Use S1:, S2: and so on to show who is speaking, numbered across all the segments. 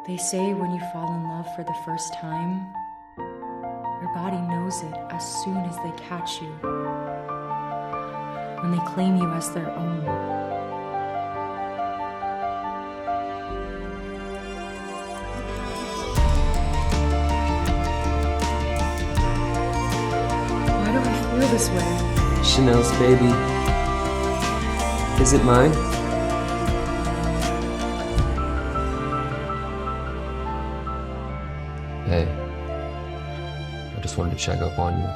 S1: They say when you fall in love for the first time, your body knows it as soon as they catch you. When they claim you as their own. Why do I feel this way?
S2: Chanel's baby. Is it mine? Hey, I just wanted to check up on you.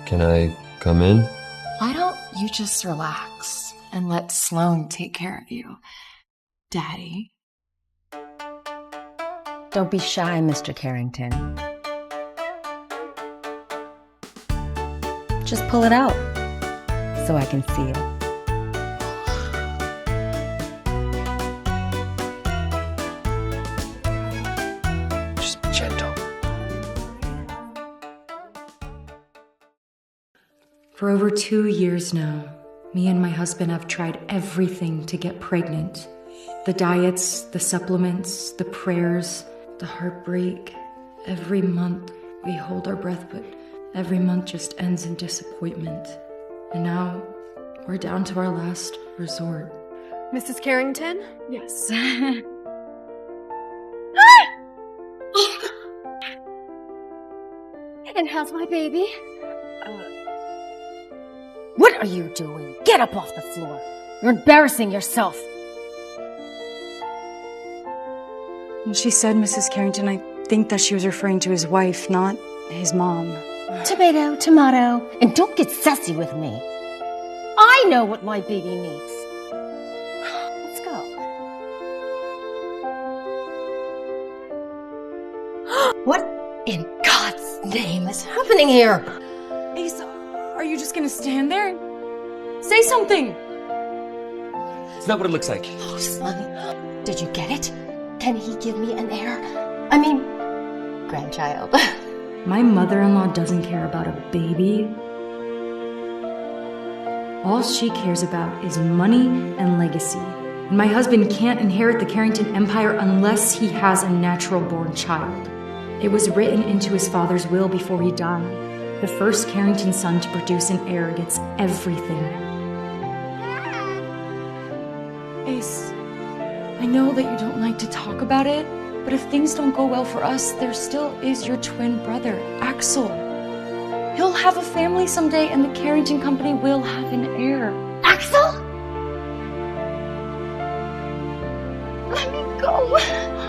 S2: Can I come in?
S3: Why don't you just relax and let Sloan take care of you, Daddy?
S4: Don't be shy, Mr. Carrington. Just pull it out so I can see it.
S2: Just be gentle.
S1: For over 2 years now, me and my husband have tried everything to get pregnant. The diets, the supplements, the prayers, the heartbreak. Every month we hold our breath, but every month just ends in disappointment. And now we're down to our last resort.
S5: Mrs. Carrington?
S1: Yes.
S5: And how's my baby?
S4: What are you doing? Get up off the floor. You're embarrassing yourself.
S6: Well, she said, Mrs. Carrington, I think that she was referring to his wife, not his mom.
S4: Tomato, tomato. And don't get sassy with me. I know what my baby needs. Let's go. What in God's name is happening here?
S6: Ace, are you just gonna stand there and say something?
S2: It's not what it looks like.
S4: Oh, son, did you get it? Can he give me an heir? I mean, grandchild.
S1: My mother-in-law doesn't care about a baby. All she cares about is money and legacy. And my husband can't inherit the Carrington Empire unless he has a natural-born child. It was written into his father's will before he died. The first Carrington son to produce an heir gets everything.
S6: Ace, I know that you don't like to talk about it, but if things don't go well for us, there still is your twin brother, Axel. He'll have a family someday, and the Carrington Company will have an heir.
S4: Axel? Let me go.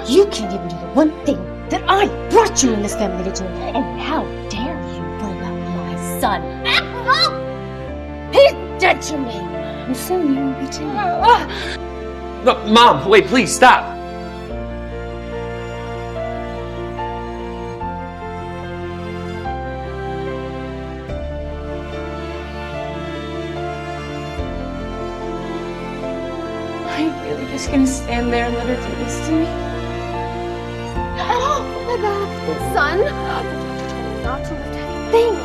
S4: You can't even do the one thing that I brought you in this family to do. And how dare you bring up my son? Axel! He's dead to me. And soon you will be too.
S2: No, Mom, wait, please, stop.
S6: Are you really just gonna stand there and let her do this to me?
S5: Oh my God, son! Not to lift heavy things.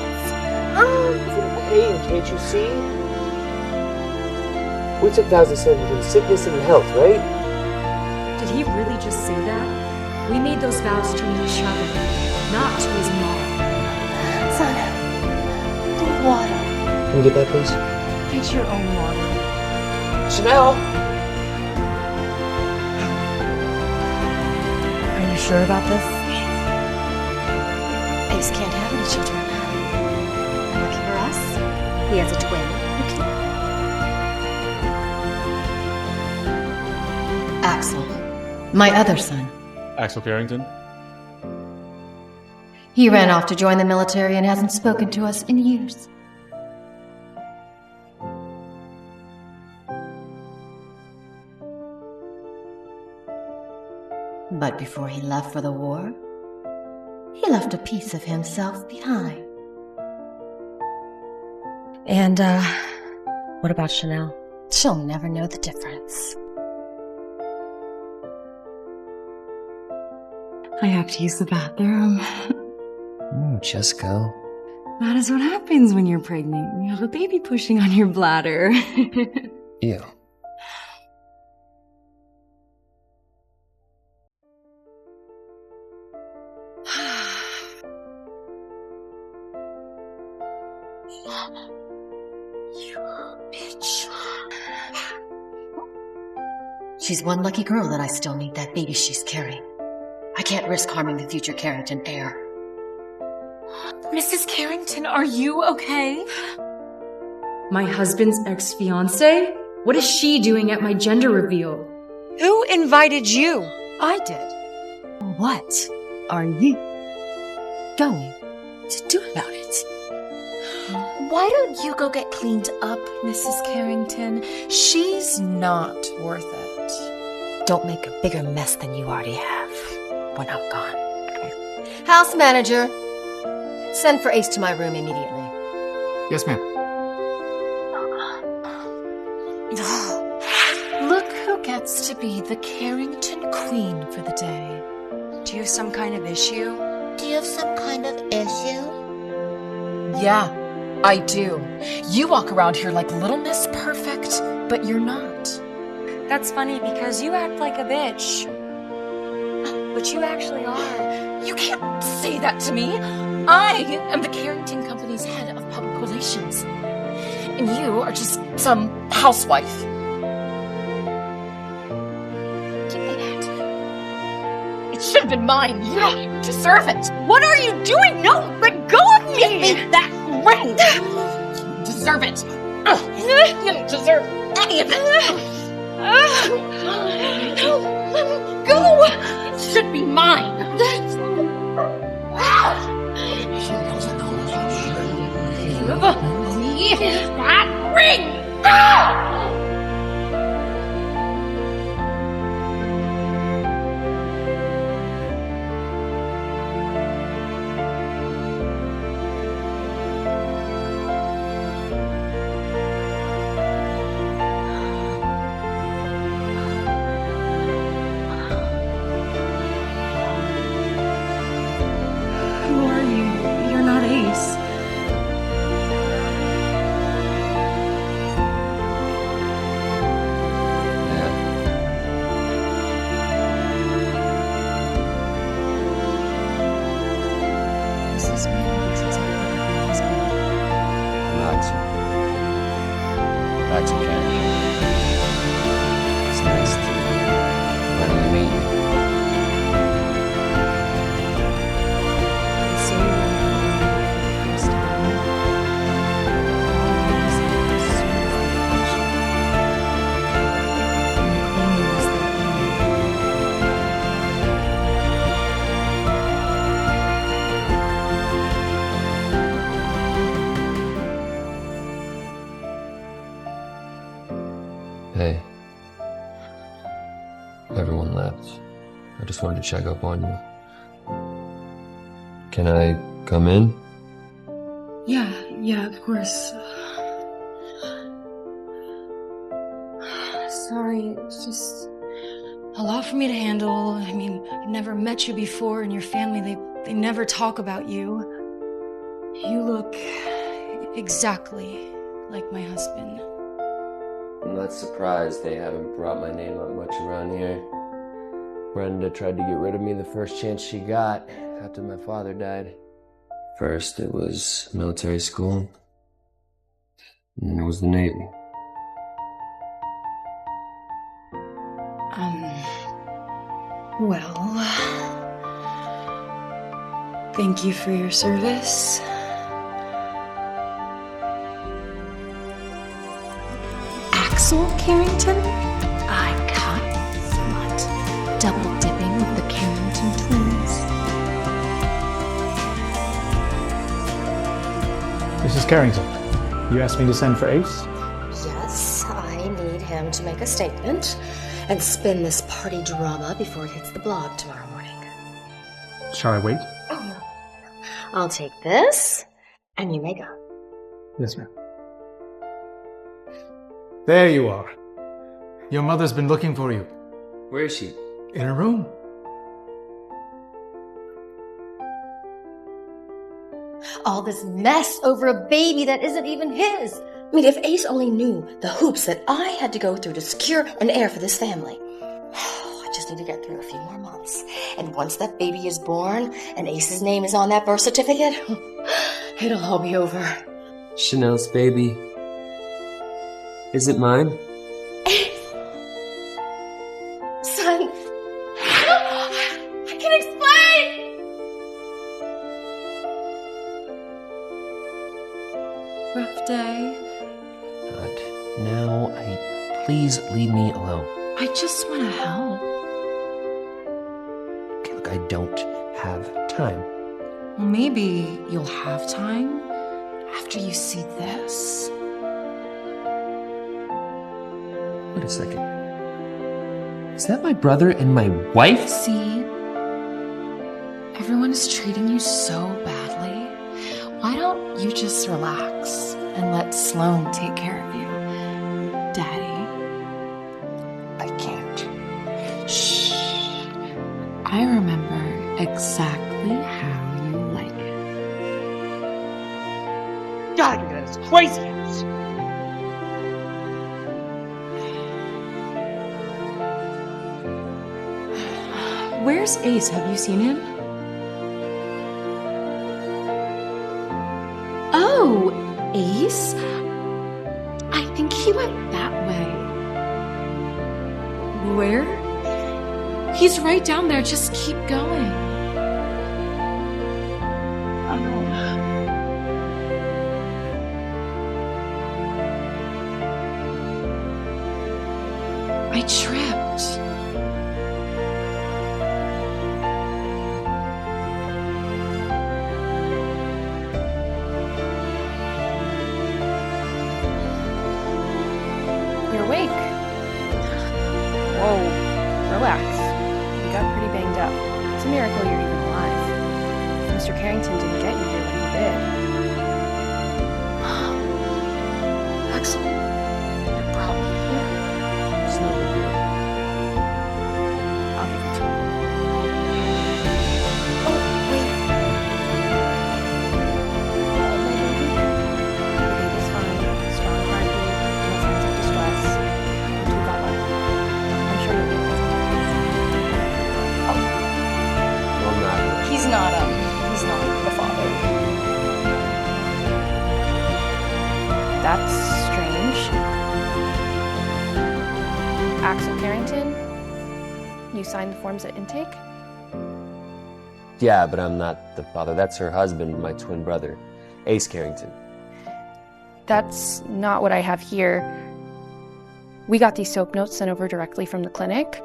S2: Hey, can't you see? We took vows to serve you in sickness and in health, right?
S1: Did he really just say that? We made those vows to each other, not to his mom.
S5: Son, need water.
S2: Can we get that, please?
S6: Get your own water.
S2: Chanel!
S4: Are you sure about this? Ace can't have any children. Lucky for us, he has a twin. Axel, my other son.
S7: Axel Carrington?
S4: He ran off to join the military and hasn't spoken to us in years. But before he left for the war, he left a piece of himself behind. And, what about Chanel? She'll never know the difference.
S6: I have to use the bathroom.
S2: Oh, just go.
S6: That is what happens when you're pregnant. You have a baby pushing on your bladder.
S2: Ew.
S4: You bitch. She's one lucky girl that I still need that baby she's carrying. I can't risk harming the future Carrington heir.
S3: Mrs. Carrington, are you okay?
S1: My husband's ex-fiancée? What is she doing at my gender reveal?
S6: Who invited you?
S4: I did. What are you going to do about it?
S3: Why don't you go get cleaned up, Mrs. Carrington? She's not worth it.
S4: Don't make a bigger mess than you already have when I'm gone. House manager, send for Ace to my room immediately.
S7: Yes, ma'am.
S3: Look who gets to be the Carrington queen for the day.
S6: Do you have some kind of issue?
S4: Do you have some kind of issue?
S3: Yeah, I do. You walk around here like Little Miss Perfect, but you're not.
S6: That's funny because you act like a bitch. But you actually are.
S3: You can't say that to me. I am the Carrington Company's head of public relations. And you are just some housewife.
S4: Give me that.
S3: It should have been mine. You don't even deserve it.
S6: What are you doing? No, let go of me!
S3: Give me that ring. You don't deserve it. You don't deserve any of it.
S6: Go!
S3: It should be mine. That ring!
S1: Who are you? You're not Ace.
S6: This man looks exactly like my husband.
S2: That's okay. It's nice to finally meet you.
S1: I saw you when I was the first time.
S2: Hey. Everyone left. I just wanted to check up on you. Can I come in?
S1: Yeah, of course. Sorry, it's just a lot for me to handle. I mean, I've never met you before, and your family, they never talk about you. You look exactly like my husband.
S2: I'm not surprised they haven't brought my name up much around here. Brenda tried to get rid of me the first chance she got after my father died. First it was military school, and then it was the Navy.
S1: Well, thank you for your service.
S3: Axel Carrington? I caught slut. Double dipping with the Carrington twins.
S7: Mrs. Carrington, you asked me to send for Ace?
S4: Yes, I need him to make a statement and spin this party drama before it hits the blog tomorrow morning.
S7: Shall I wait?
S4: I'll take this, and you may go.
S7: Yes, ma'am. There you are. Your mother's been looking for you.
S2: Where is she?
S7: In her room.
S4: All this mess over a baby that isn't even his. I mean, if Ace only knew the hoops that I had to go through to secure an heir for this family. I just need to get through a few more months. And once that baby is born and Ace's name is on that birth certificate, it'll all be over.
S2: Chanel's baby. Is it mine?
S5: Son. I can explain!
S1: Rough day.
S2: God, now please leave me alone.
S1: I just want to help.
S2: Okay, look, I don't have time.
S1: Well, maybe you'll have time after you see this.
S2: Wait a second. Is that my brother and my wife?
S1: See? Everyone is treating you so badly. Why don't you just relax and let Sloan take care of you? Daddy.
S2: I can't.
S1: Shh. I remember exactly how you like it.
S4: Gotta get out of this crazy house.
S1: Where's Ace? Have you seen him? Oh, Ace? I think he went that way. Where? He's right down there. Just keep going. I tripped.
S5: You're awake. Whoa. Relax. You got pretty banged up. It's a miracle you're even alive. If Mr. Carrington didn't get you here when he did.
S1: Axel, you brought me here.
S2: It's not a big deal.
S5: I'll give it to you. Oh, wait. My baby. The baby's fine. Strong heartbeat. No signs of distress. Don't you got one. I'm sure you'll be able to do this.
S2: Well, not really.
S5: He's not the father. That's strange. Axel Carrington, you signed the forms at intake?
S2: Yeah, but I'm not the father. That's her husband, my twin brother, Ace Carrington.
S5: That's not what I have here. We got these soap notes sent over directly from the clinic.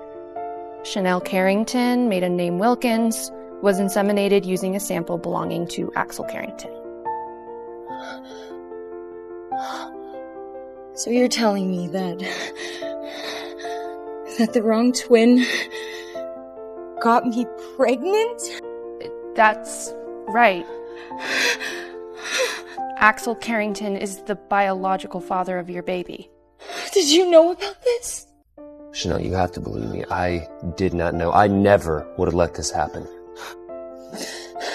S5: Chanel Carrington, maiden name Wilkins, was inseminated using a sample belonging to Axel Carrington.
S1: So you're telling me that the wrong twin got me pregnant?
S5: That's right. Axel Carrington is the biological father of your baby.
S1: Did you know about this?
S2: Chanel, you have to believe me. I did not know. I never would have let this happen.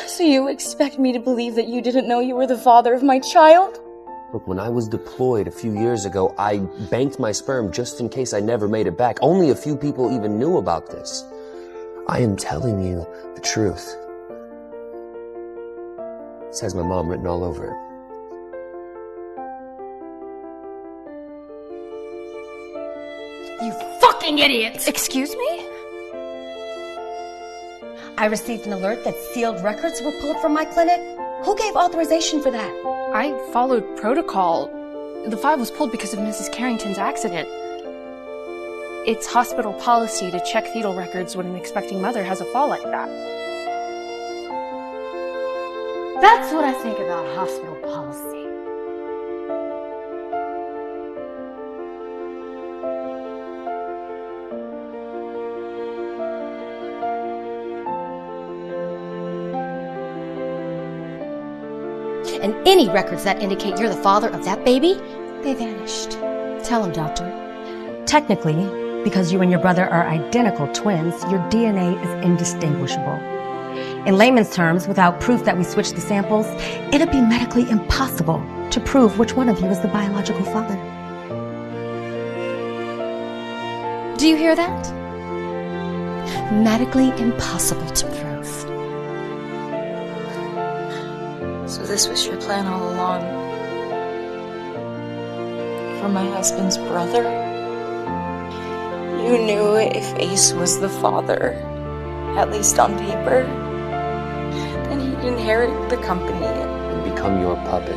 S1: So you expect me to believe that you didn't know you were the father of my child?
S2: Look, when I was deployed a few years ago, I banked my sperm just in case I never made it back. Only a few people even knew about this. I am telling you the truth. This has my mom written all over it.
S4: You fucking idiots!
S5: Excuse me?
S4: I received an alert that sealed records were pulled from my clinic. Who gave authorization for that?
S5: I followed protocol. The file was pulled because of Mrs. Carrington's accident. It's hospital policy to check fetal records when an expecting mother has a fall like that.
S4: That's what I think about hospital policy. And any records that indicate you're the father of that baby, they vanished. Tell him, doctor.
S8: Technically, because you and your brother are identical twins, your DNA is indistinguishable. In layman's terms, without proof that we switched the samples, it'd be medically impossible to prove which one of you is the biological father.
S4: Do you hear that? Medically impossible to prove.
S1: So this was your plan all along.
S6: for my husband's brother? You knew if Ace was the father, at least on paper, then he'd inherit the company.
S2: And become your puppet.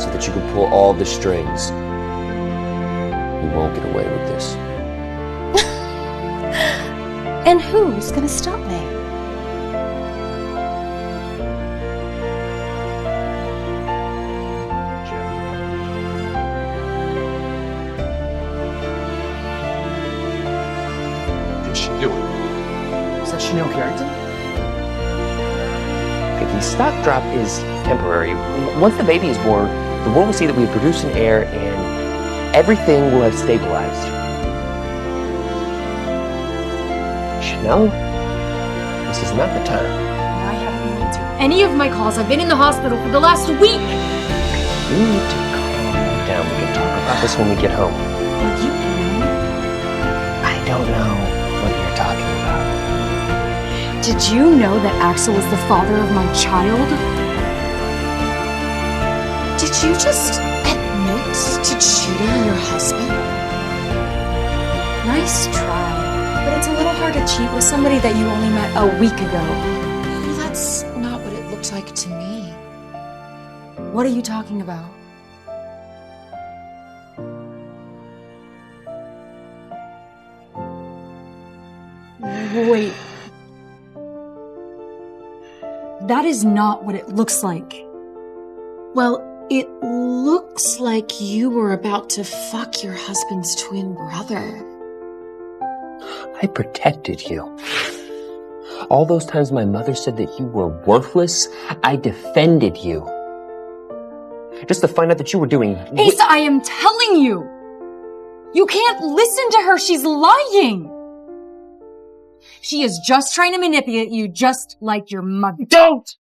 S2: So that you can pull all the strings. You won't get away with this.
S4: And who's gonna stop me?
S9: Did she do it?
S2: Is that Chanel Carrington? Okay, the stock drop is temporary. Once the baby is born, the world will see that we have produced an heir and everything will have stabilized. Chanel, this is not the time.
S1: I haven't been answering any of my calls. I've been in the hospital for the last week.
S2: You need to calm down. We can talk about this when we get home.
S1: You can.
S2: I don't know what you're talking about.
S1: Did you know that Axel is the father of my child?
S3: Did you just admit to cheating on your husband?
S1: Nice try. But it's a little hard to cheat with somebody that you only met a week ago.
S3: Well, that's not what it looked like to me.
S1: What are you talking about? Wait. That is not what it looks like.
S3: Well, it looks like you were about to fuck your husband's twin brother.
S2: I protected you. All those times my mother said that you were worthless, I defended you. Just to find out that you were doing...
S1: Ace, I am telling you! You can't listen to her, she's lying! She is just trying to manipulate you just like your mother.
S2: Don't!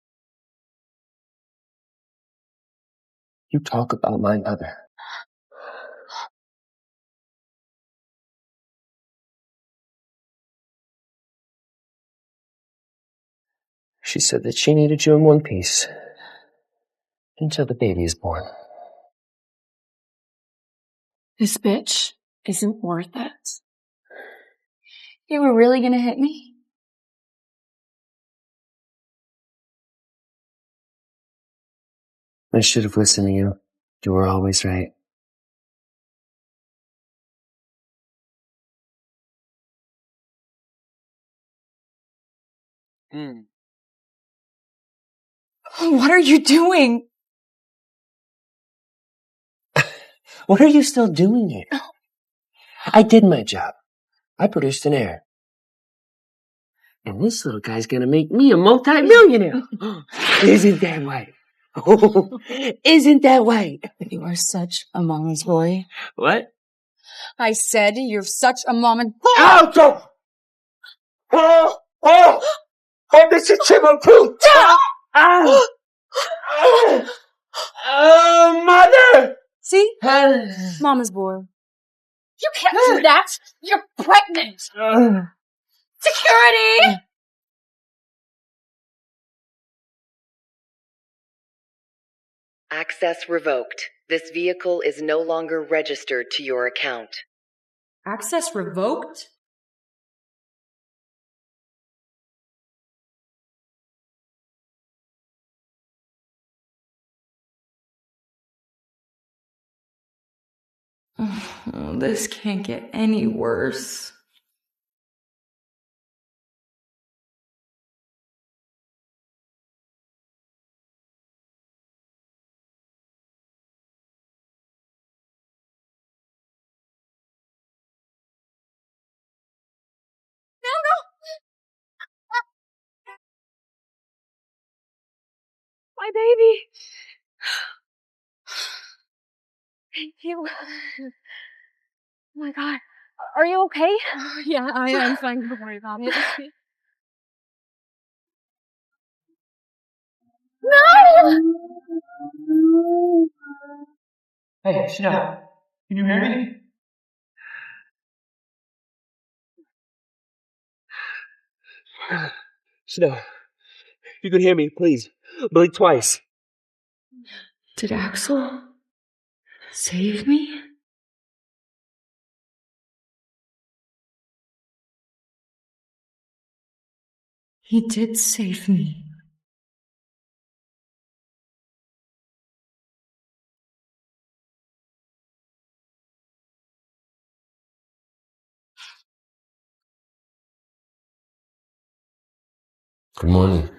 S2: You talk about my mother. She said that she needed you in one piece until the baby is born.
S1: This bitch isn't worth it. You were really gonna hit me?
S2: I should have listened to you. You were always right.
S1: What are you doing?
S2: What are you still doing here? I did my job. I produced an heir. And this little guy's gonna make me a multi-millionaire. Isn't that right? Isn't that right?
S1: You are such a mama's boy.
S2: What?
S1: I said you're such a mama's boy.
S2: Out! Oh, this is Chimo too! Oh, mother!
S1: See? Mama's boy.
S3: You can't do that! You're pregnant! Security!
S10: Access revoked. This vehicle is no longer registered to your account.
S1: Access revoked? Oh, this can't get any worse.
S5: My baby. Thank you. Oh my God. Are you okay?
S1: Yeah, I'm fine. Don't worry about it.
S7: Hey, Chanel, can you hear me?
S2: Chanel, if you could hear me, please, blink twice.
S1: Did Axel Save me? He did save me.
S2: Good morning.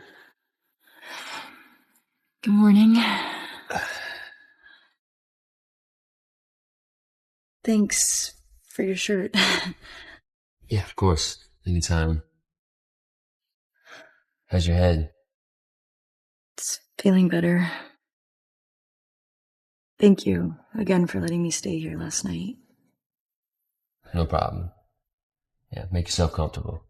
S1: Good morning. Thanks for your shirt.
S2: Yeah, of course. Anytime. How's your head?
S1: It's feeling better. Thank you again for letting me stay here last night.
S2: No problem. Yeah, make yourself comfortable.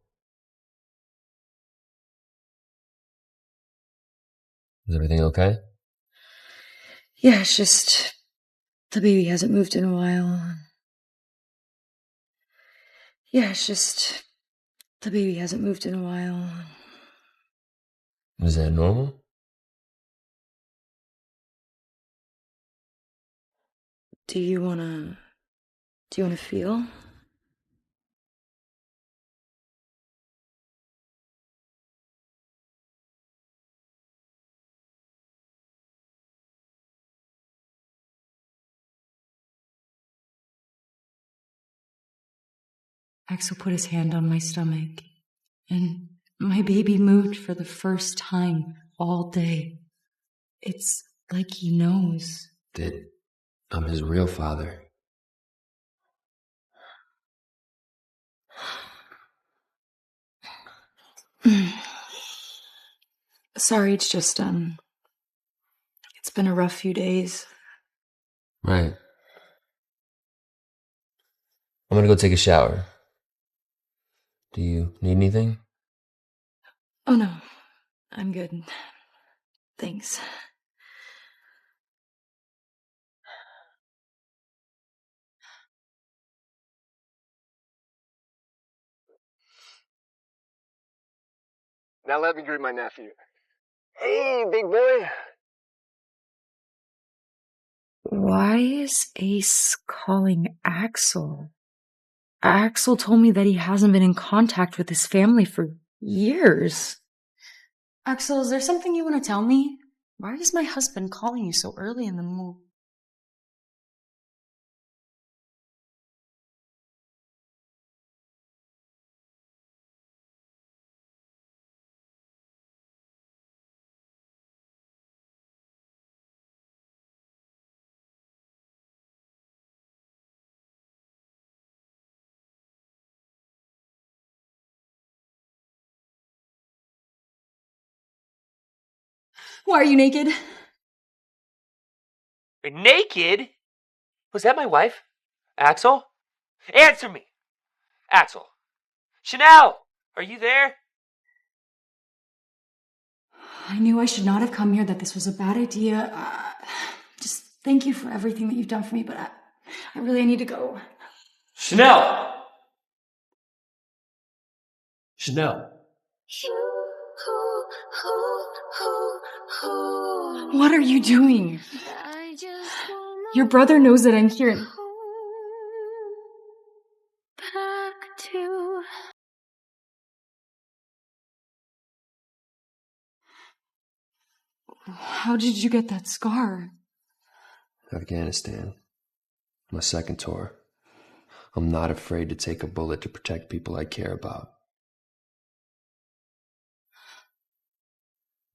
S2: Is everything okay?
S1: Yeah, it's just the baby hasn't moved in a while. Yeah, it's just the baby hasn't moved in a while.
S2: Is that normal?
S1: Do you wanna feel? Axel put his hand on my stomach, and my baby moved for the first time all day. It's like he knows.
S2: That I'm his real father.
S1: Sorry, it's just, it's been a rough few days.
S2: Right. I'm gonna go take a shower. Do you need anything?
S1: Oh no, I'm good. Thanks.
S9: Now let me greet my nephew. Hey, big boy.
S1: Why is Ace calling Axel? Axel told me that he hasn't been in contact with his family for years. Axel, is there something you want to tell me? Why is my husband calling you so early in the morning? Why are you naked?
S11: Naked? Was that my wife? Axel? Answer me! Axel! Chanel! Are you there?
S1: I knew I should not have come here, that this was a bad idea. Just thank you for everything that you've done for me, but I really need to go.
S11: Chanel! Chanel.
S1: What are you doing? Your brother knows that I'm here. How did you get that scar?
S2: Afghanistan. My second tour. I'm not afraid to take a bullet to protect people I care about.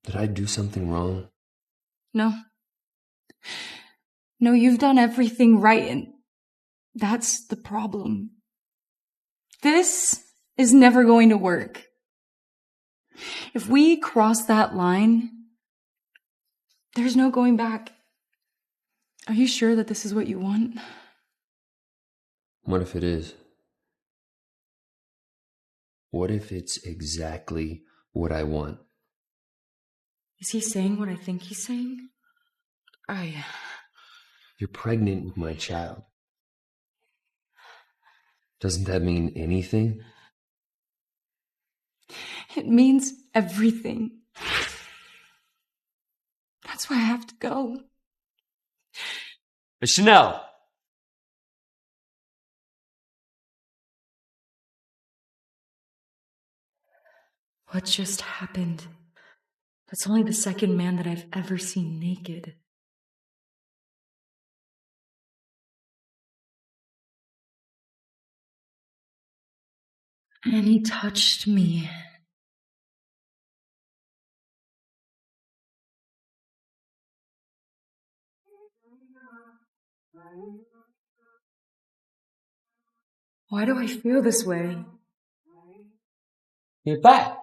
S2: Did I do something wrong?
S1: No. No, you've done everything right, and that's the problem. This is never going to work. If we cross that line, there's no going back. Are you sure that this is what you want?
S2: What if it is? What if it's exactly what I want?
S1: Is he saying what I think he's saying?
S2: You're pregnant with my child. Doesn't that mean anything?
S1: It means everything. That's why I have to go.
S2: Chanel!
S1: What just happened? That's only the second man that I've ever seen naked. And he touched me. Why do I feel this way?
S2: You're back.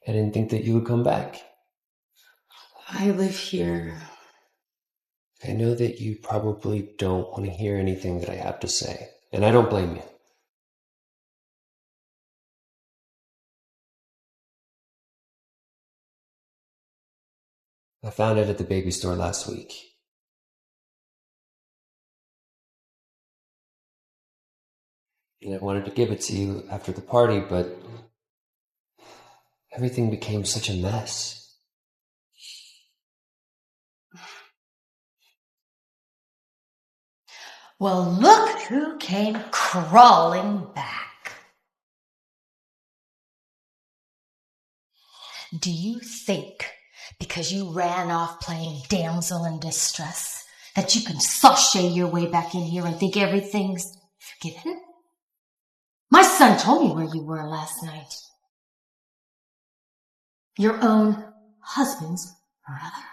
S2: I didn't think that you would come back.
S1: I live here.
S2: I know that you probably don't want to hear anything that I have to say, and I don't blame you. I found it at the baby store last week. And I wanted to give it to you after the party, but everything became such a mess.
S4: Well, look who came crawling back. Do you think, because you ran off playing damsel in distress, that you can sashay your way back in here and think everything's forgiven? My son told me where you were last night. Your own husband's brother.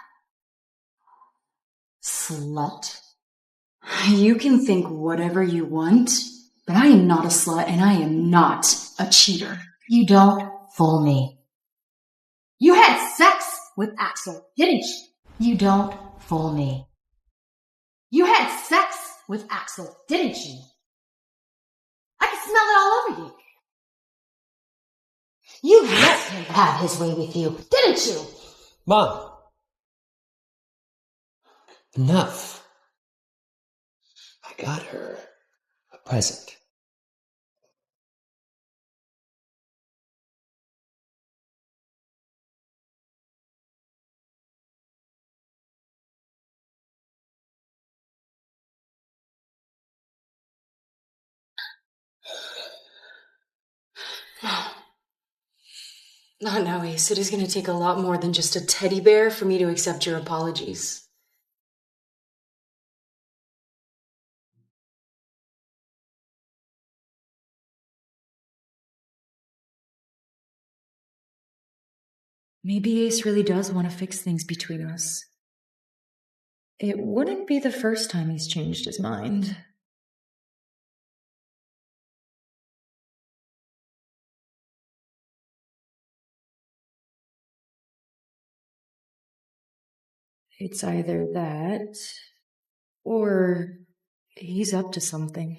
S4: Slut.
S1: You can think whatever you want, but I am not a slut and I am not a cheater.
S4: You don't fool me. You had sex with Axel, didn't you? You don't fool me. You had sex with Axel, didn't you? I can smell it all over you. You let him have his way with you, didn't you?
S2: Mom! Enough. I got her a present.
S1: Not now, Ace. It is going to take a lot more than just a teddy bear for me to accept your apologies. Maybe Ace really does want to fix things between us. It wouldn't be the first time he's changed his mind. It's either that, or he's up to something.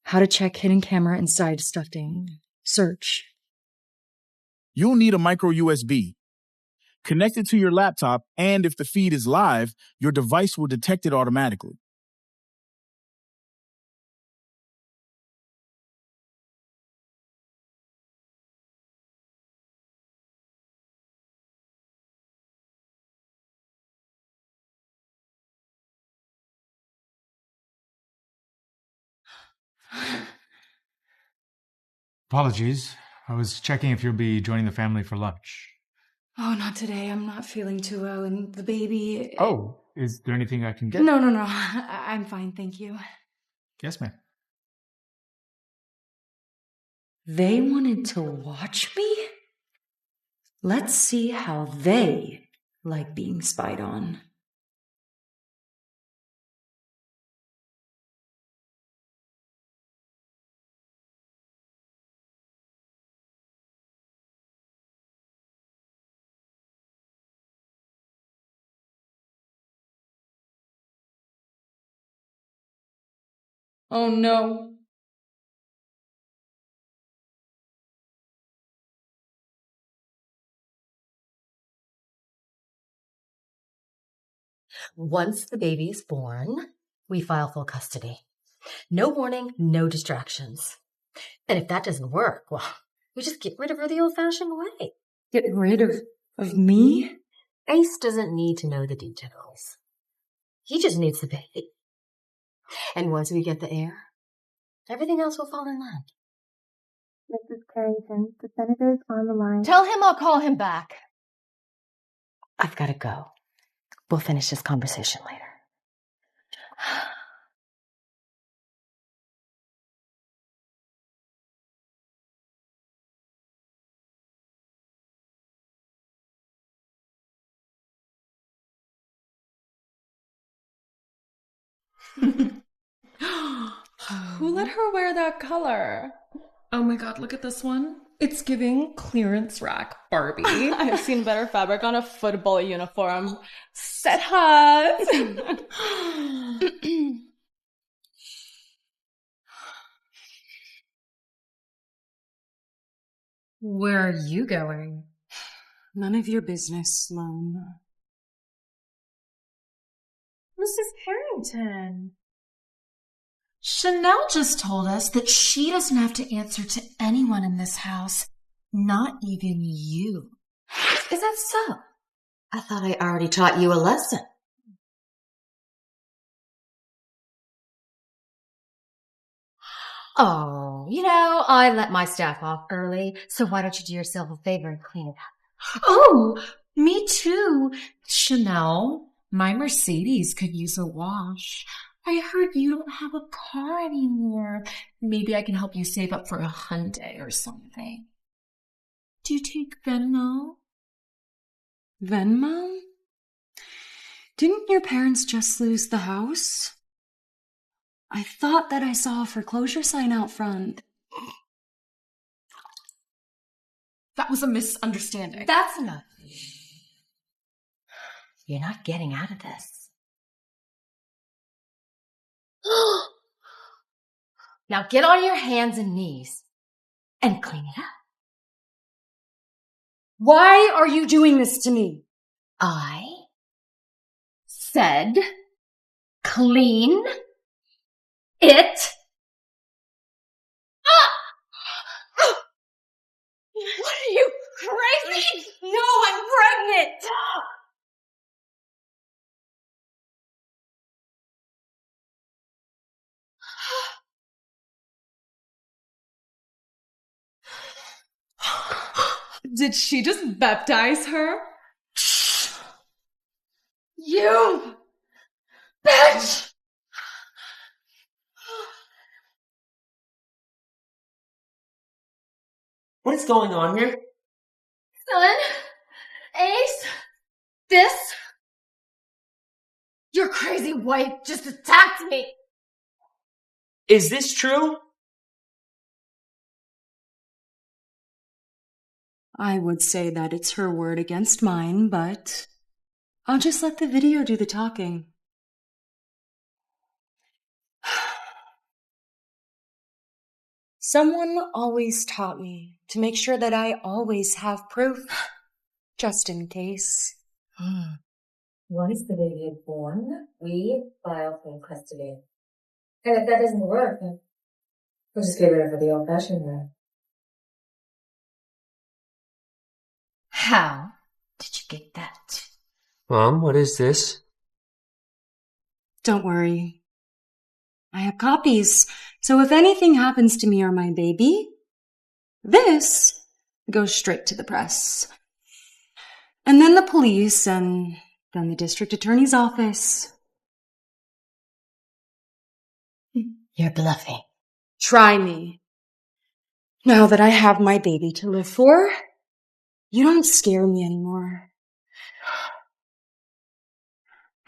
S1: How to check hidden camera inside stuffing. Search.
S12: You'll need a micro USB. Connect it to your laptop, and if the feed is live, your device will detect it automatically.
S7: Apologies. I was checking if you'll be joining the family for lunch.
S1: Oh, not today. I'm not feeling too well, and the baby...
S7: Oh, is there anything I can get?
S1: No. I'm fine, thank you.
S7: Yes, ma'am.
S1: They wanted to watch me? Let's see how they like being spied on. Oh no.
S8: Once the baby is born, we file full custody. No warning, no distractions. And if that doesn't work, well, we just get rid of her the old-fashioned way.
S1: Get rid of me?
S8: Ace doesn't need to know the details. He just needs the baby. And once we get the heir, everything else will fall in line.
S13: Mrs. Carrington, the senator is on the line.
S8: Tell him I'll call him back. I've got to go. We'll finish this conversation later.
S14: Who let her wear that color? Oh my god, look at this one. It's giving clearance rack Barbie. I've seen better fabric on a football uniform. Set hot.
S1: Where are you going? None of your business, Sloan.
S3: Mrs. Carrington. Chanel just told us that she doesn't have to answer to anyone in this house, not even you.
S8: Is that so? I thought I already taught you a lesson. Oh, I let my staff off early, so why don't you do yourself a favor and clean it up?
S3: Oh, me too. Chanel, my Mercedes could use a wash. I heard you don't have a car anymore. Maybe I can help you save up for a Hyundai or something. Do you take Venmo?
S1: Venmo? Didn't your parents just lose the house? I thought that I saw a foreclosure sign out front.
S3: That was a misunderstanding.
S8: That's enough. You're not getting out of this. Now get on your hands and knees and clean it up.
S1: Why are you doing this to me?
S8: I said clean it up. What are you, crazy? No, I'm pregnant.
S14: Did she just baptize her?
S8: You bitch!
S11: What is going on here?
S8: Son, Ace, your crazy wife just attacked me.
S11: Is this true?
S1: I would say that it's her word against mine, but I'll just let the video do the talking. Someone always taught me to make sure that I always have proof, just in case.
S8: Once the baby is born, we file full custody. And if that doesn't work, then we'll just get rid of her the old-fashioned way. How did you get that?
S11: Mom, what is this?
S1: Don't worry. I have copies, so if anything happens to me or my baby, this goes straight to the press. And then the police, and then the district attorney's office.
S8: You're bluffing.
S1: Try me. Now that I have my baby to live for, you don't scare me anymore.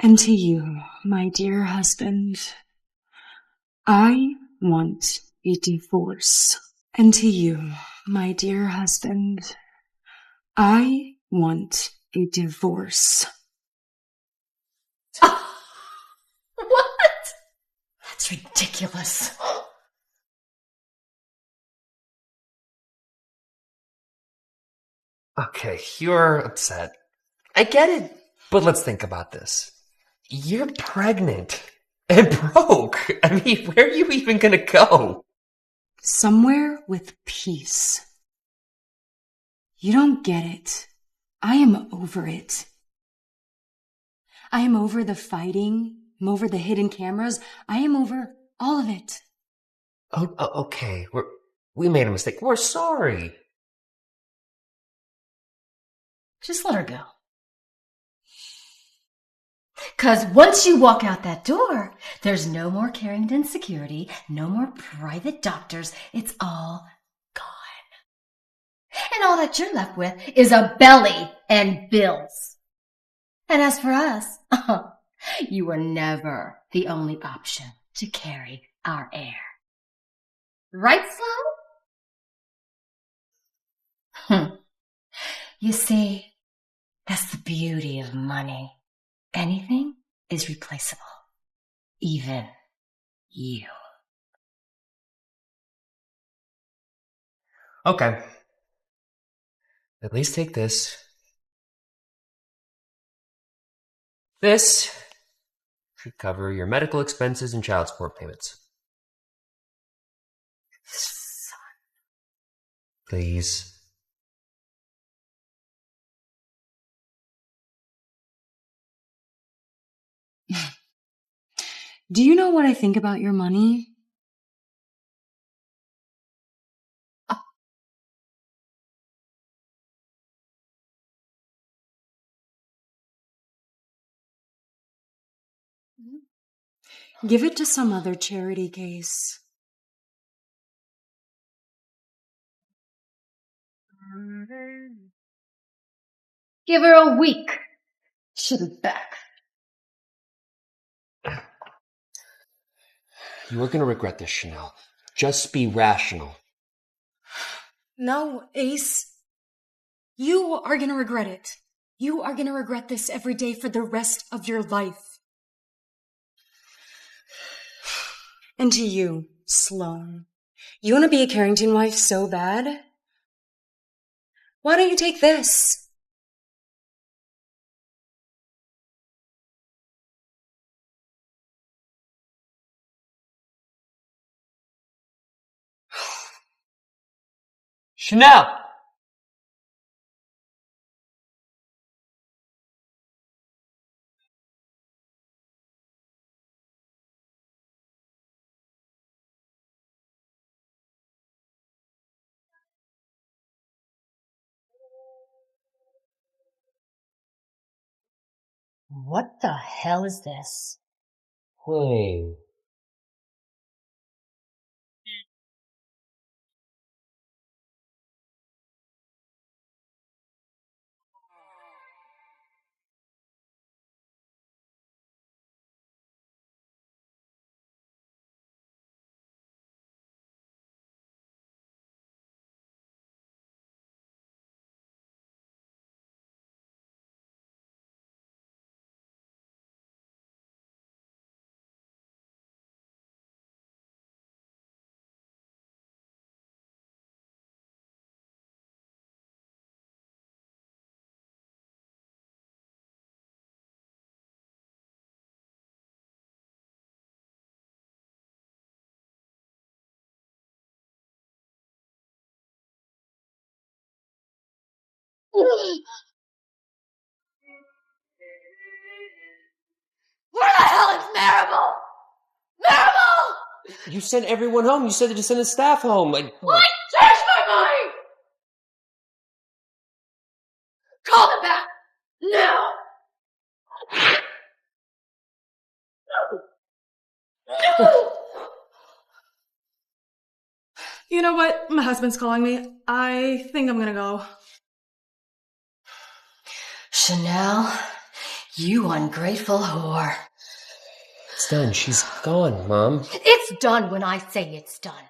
S1: And to you, my dear husband, I want a divorce. And to you, my dear husband, I want a divorce.
S8: What? That's ridiculous.
S15: Okay, you're upset. I get it, but let's think about this.
S11: You're pregnant and broke. I mean, where are you even gonna go?
S1: Somewhere with peace. You don't get it. I am over it. I am over the fighting. I'm over the hidden cameras. I am over all of it.
S11: Oh, okay. We made a mistake. We're sorry.
S4: Just let her go. 'Cause once you walk out that door, there's no more Carrington security, no more private doctors. It's all gone. And all that you're left with is a belly and bills. And as for us, you were never the only option to carry our heir. Right, Flo? You see, that's the beauty of money. Anything is replaceable. Even you.
S11: Okay. At least take this. This should cover your medical expenses and child support payments. Please.
S1: Do you know what I think about your money? Give it to some other charity case.
S4: Give her a week. She'll be back.
S11: You are going to regret this, Chanel. Just be rational.
S1: No, Ace. You are gonna regret it. You are gonna regret this every day for the rest of your life. And to you, Sloane. You wanna be a Carrington wife so bad? Why don't you take this?
S11: Chanel!
S4: What the hell is this?
S11: Hey.
S4: Where the hell is Maribel? Maribel!
S11: You sent everyone home. You said that you sent the staff home.
S4: I changed my mind! Call them back! Now! No!
S14: You know what? My husband's calling me. I think I'm gonna go.
S4: Chanel, you ungrateful whore.
S11: It's done. She's gone, Mom.
S4: It's done when I say it's done.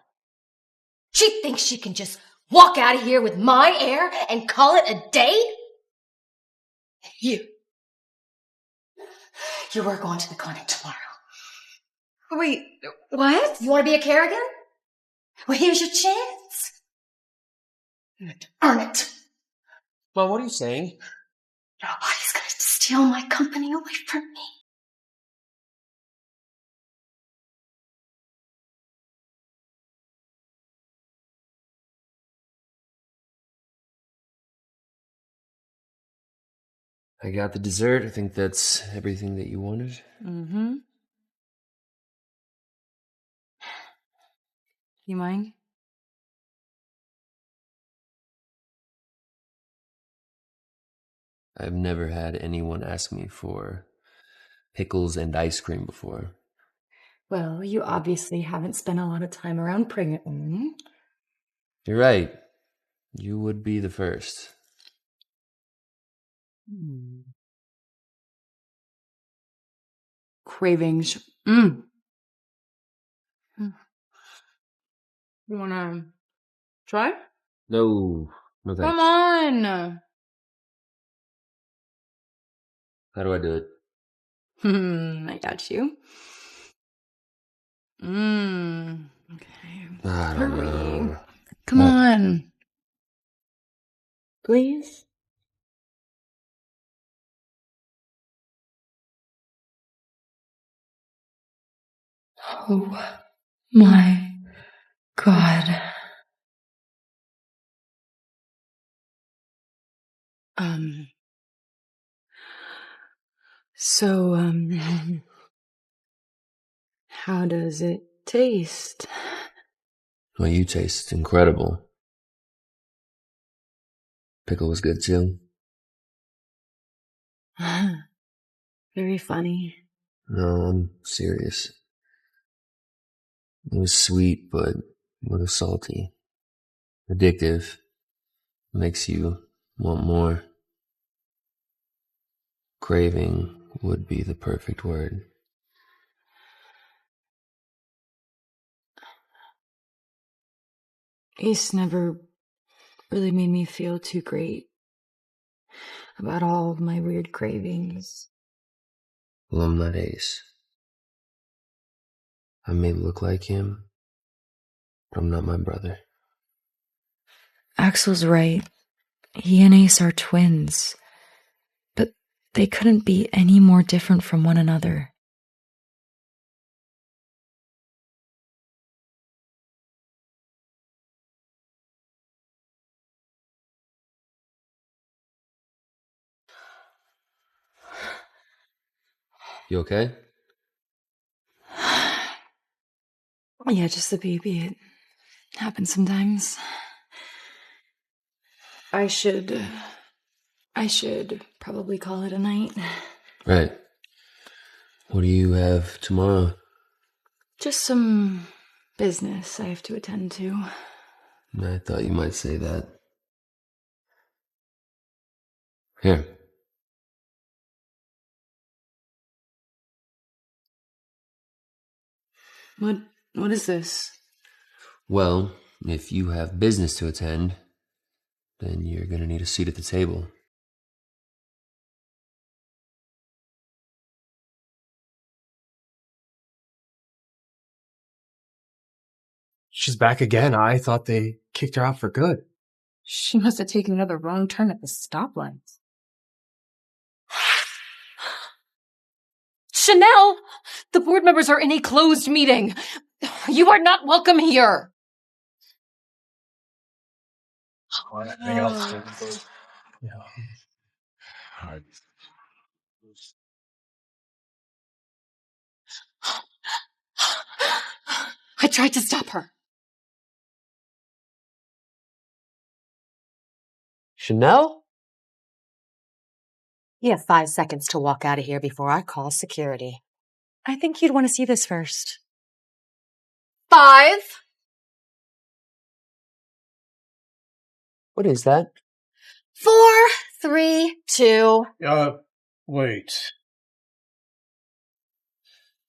S4: She thinks she can just walk out of here with my heir and call it a day? You were going to the clinic tomorrow.
S1: Wait, what?
S4: You want to be a Kerrigan? Well, here's your chance. You have to earn it.
S11: Mom, what are you saying?
S4: Nobody's going to steal my company away from me.
S2: I got the dessert. I think that's everything that you wanted.
S1: Mm-hmm. You mind?
S2: I've never had anyone ask me for pickles and ice cream before.
S1: Well, you obviously haven't spent a lot of time around pregnant women.
S2: You're right. You would be the first.
S1: Cravings. You wanna try?
S2: No. No thanks.
S1: Come on!
S2: How do I do it?
S1: I got you. Okay.
S2: I don't know.
S1: Come on. Please? Oh my God. So, how does it taste?
S2: Well, you taste incredible. Pickle was good too.
S1: Very funny.
S2: No, I'm serious. It was sweet, but a little salty. Addictive. Makes you want more. Craving would be the perfect word.
S1: Ace never really made me feel too great about all of my weird cravings.
S2: Well, I'm not Ace. I may look like him, but I'm not my brother.
S1: Axel's right. He and Ace are twins. But they couldn't be any more different from one another.
S2: You okay?
S1: Yeah, just the baby. It happens sometimes. I should probably call it a night.
S2: Right. What do you have tomorrow?
S1: Just some business I have to attend to.
S2: I thought you might say that. Here.
S1: What is this?
S2: Well, if you have business to attend, then you're gonna need a seat at the table.
S15: She's back again. I thought they kicked her out for good.
S3: She must have taken another wrong turn at the stoplights.
S4: Chanel! The board members are in a closed meeting. You are not welcome here.
S15: Anything else? Yeah. All right.
S4: I tried to stop her.
S11: Chanel?
S8: You have 5 seconds to walk out of here before I call security. I think you'd want to see this first.
S4: 5.
S11: What is that?
S4: 4, 3, 2.
S16: Wait.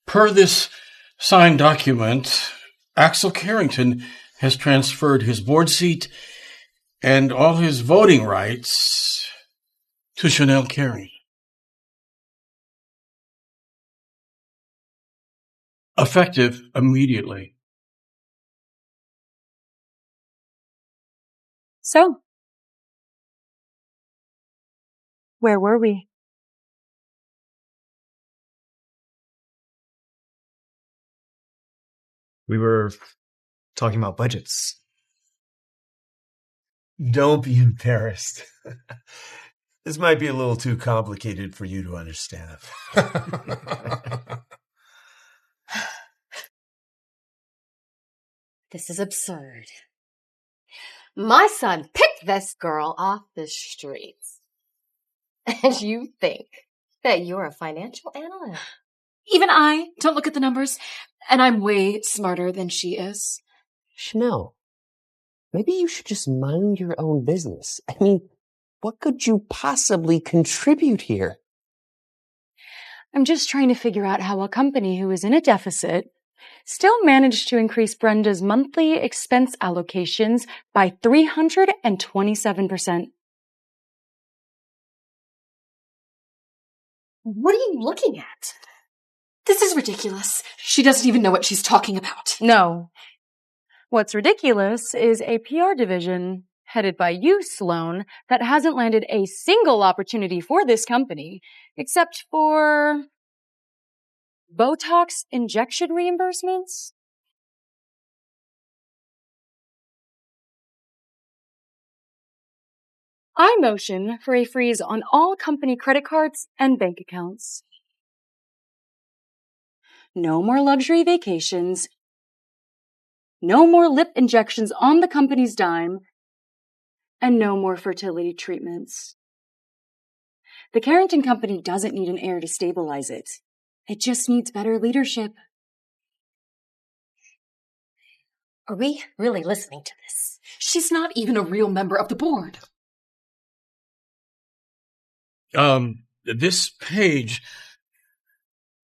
S16: Per this signed document, Axel Carrington has transferred his board seat and all his voting rights to Chanel Carey. Effective immediately.
S8: So, where were we?
S15: We were talking about budgets. Don't be embarrassed.
S17: This might be a little too complicated for you to understand.
S4: This is absurd. My son picked this girl off the streets. And you think that you're a financial analyst?
S3: Even I don't look at the numbers, and I'm way smarter than she is.
S2: Chanel, maybe you should just mind your own business. I mean, what could you possibly contribute here?
S1: I'm just trying to figure out how a company who is in a deficit still managed to increase Brenda's monthly expense allocations by 327%.
S3: What are you looking at? This is ridiculous. She doesn't even know what she's talking about.
S1: No. What's ridiculous is a PR division headed by you, Sloan, that hasn't landed a single opportunity for this company, except for Botox injection reimbursements? I motion for a freeze on all company credit cards and bank accounts. No more luxury vacations. No more lip injections on the company's dime. And no more fertility treatments. The Carrington Company doesn't need an heir to stabilize it. It just needs better leadership.
S4: Are we really listening to this?
S3: She's not even a real member of the board.
S16: This page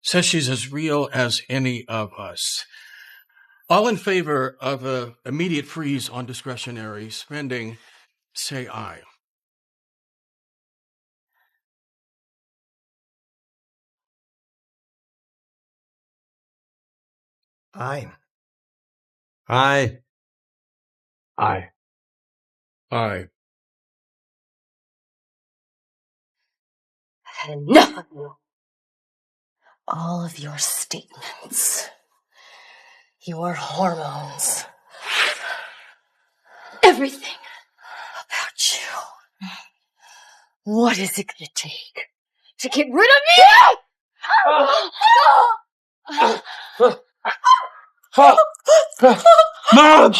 S16: says she's as real as any of us. All in favor of an immediate freeze on discretionary spending, say aye.
S17: Aye. Aye.
S15: Aye.
S16: Aye.
S4: I've had enough of you. All of your statements. Your hormones. Everything about you. What is it going to take to get rid of me?
S17: Mom!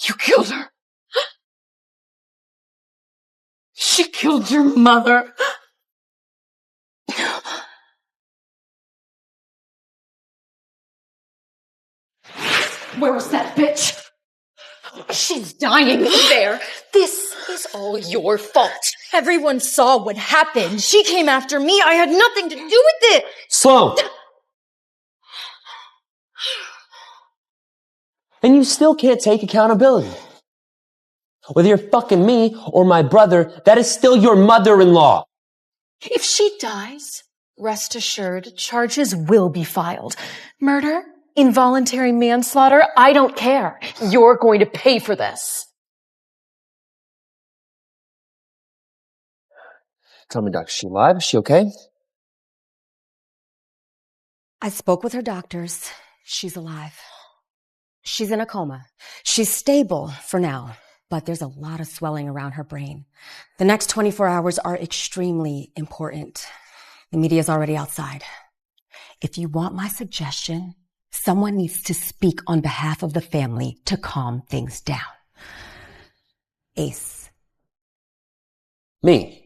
S3: You killed her. She killed your mother. Where was that bitch?
S4: She's dying there. This is all your fault. Everyone saw what happened. She came after me. I had nothing to do with it.
S2: Sloan! And you still can't take accountability. Whether you're fucking me or my brother, that is still your mother-in-law.
S3: If she dies, rest assured, charges will be filed. Murder, involuntary manslaughter, I don't care. You're going to pay for this.
S2: Tell me, Doc, is she alive? Is she okay?
S8: I spoke with her doctors. She's alive. She's in a coma. She's stable for now, but there's a lot of swelling around her brain. The next 24 hours are extremely important. The media's already outside. If you want my suggestion, someone needs to speak on behalf of the family to calm things down. Ace.
S2: Me?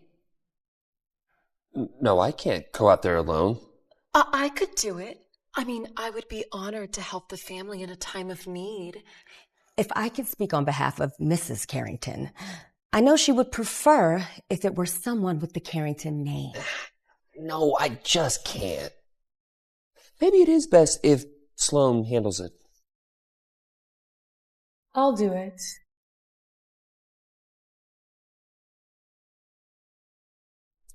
S2: No, I can't go out there alone.
S3: I could do it. I mean, I would be honored to help the family in a time of need.
S8: If I could speak on behalf of Mrs. Carrington, I know she would prefer if it were someone with the Carrington name.
S2: No, I just can't. Maybe it is best if Sloan handles it.
S1: I'll do it.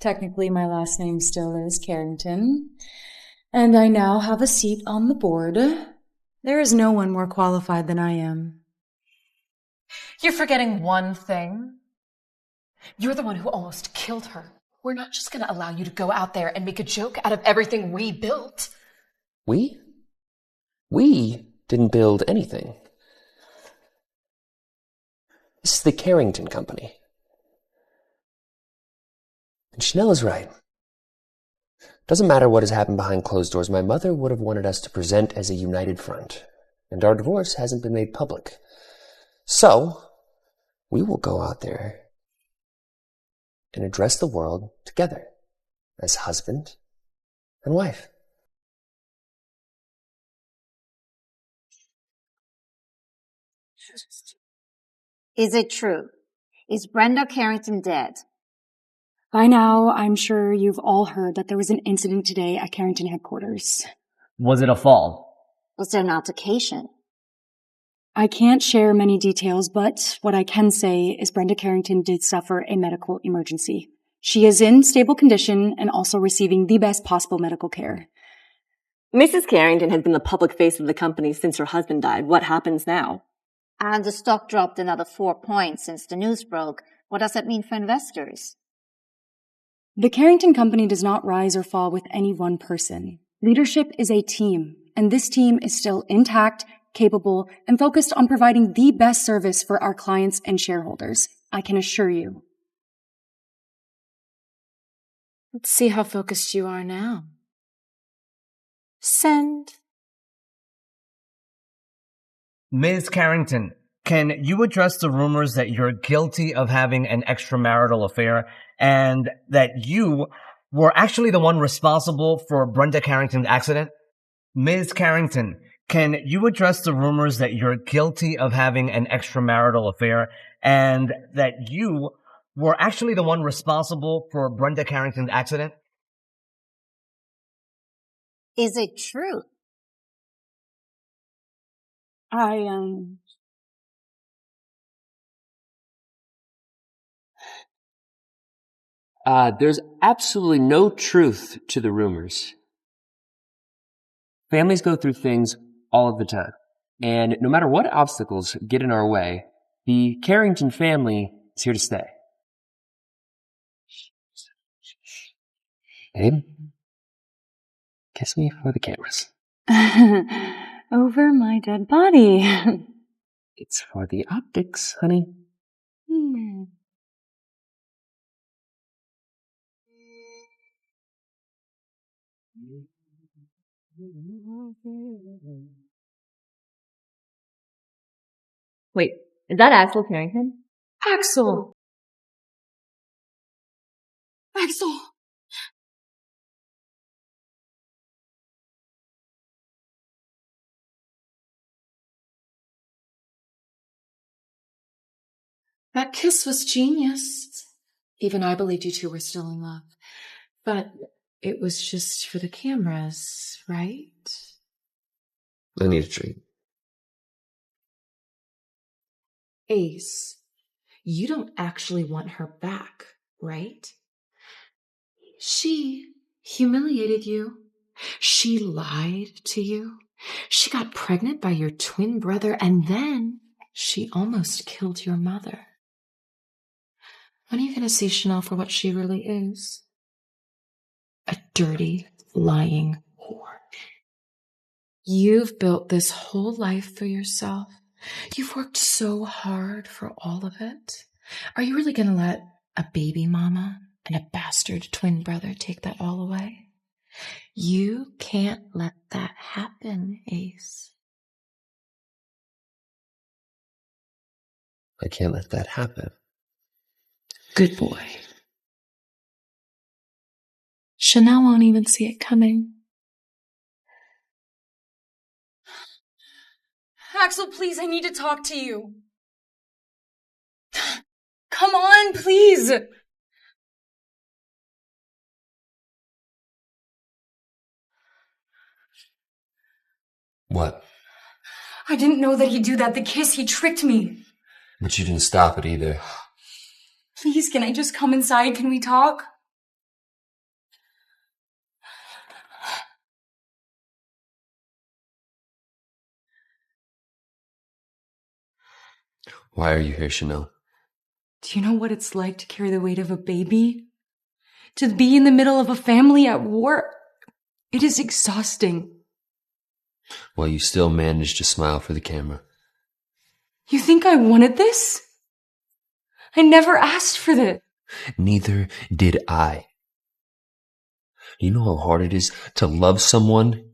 S1: Technically, my last name still is Carrington, and I now have a seat on the board. There is no one more qualified than I am.
S3: You're forgetting one thing. You're the one who almost killed her. We're not just going to allow you to go out there and make a joke out of everything we built.
S2: We? We didn't build anything. This is the Carrington Company. And Chanel is right. Doesn't matter what has happened behind closed doors. My mother would have wanted us to present as a united front. And our divorce hasn't been made public. So, we will go out there and address the world together as husband and wife.
S18: Is it true? Is Brenda Carrington dead?
S1: By now, I'm sure you've all heard that there was an incident today at Carrington headquarters.
S19: Was it a fall?
S18: Was there an altercation?
S1: I can't share many details, but what I can say is Brenda Carrington did suffer a medical emergency. She is in stable condition and also receiving the best possible medical care.
S20: Mrs. Carrington has been the public face of the company since her husband died. What happens now?
S18: And the stock dropped another 4 points since the news broke. What does that mean for investors?
S1: The Carrington Company does not rise or fall with any one person. Leadership is a team, and this team is still intact, capable, and focused on providing the best service for our clients and shareholders. I can assure you.
S3: Let's see how focused you are now. Send.
S19: Ms. Carrington, can you address the rumors that you're guilty of having an extramarital affair and that you were actually the one responsible for Brenda Carrington's accident? Ms. Carrington, can you address the rumors that you're guilty of having an extramarital affair and that you were actually the one responsible for Brenda Carrington's accident?
S18: Is it true?
S2: There's absolutely no truth to the rumors. Families go through things all of the time. And no matter what obstacles get in our way, the Carrington family is here to stay. Babe, kiss me for the cameras.
S1: Over my dead body.
S2: It's for the optics, honey.
S20: Wait, is that Axel Carrington?
S1: Axel! Axel!
S3: That kiss was genius. Even I believed you two were still in love. But it was just for the cameras, right?
S2: I need a treat.
S3: Ace, you don't actually want her back, right? She humiliated you. She lied to you. She got pregnant by your twin brother, and then she almost killed your mother. When are you going to see Chanel for what she really is? A dirty, lying whore. You've built this whole life for yourself. You've worked so hard for all of it. Are you really going to let a baby mama and a bastard twin brother take that all away? You can't let that happen, Ace.
S2: I can't let that happen.
S3: Good boy. Chanel won't even see it coming.
S1: Axel, please, I need to talk to you. Come on, please.
S2: What?
S1: I didn't know that he'd do that. The kiss, he tricked me.
S2: But you didn't stop it either.
S1: Please, can I just come inside? Can we talk?
S2: Why are you here, Chanel?
S1: Do you know what it's like to carry the weight of a baby? To be in the middle of a family at war? It is exhausting.
S2: Well, you still managed to smile for the camera.
S1: You think I wanted this?
S6: I never asked for this.
S2: Neither did I. You know how hard it is to love someone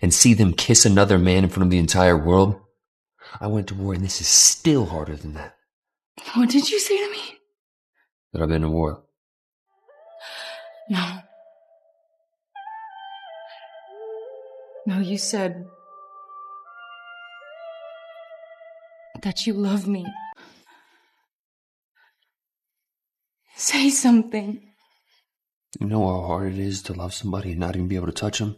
S2: and see them kiss another man in front of the entire world? I went to war, and this is still harder than that.
S6: What did you say to me?
S2: That I've been to war.
S6: No. No, you said that you love me. Say something.
S2: You know how hard it is to love somebody and not even be able to touch them?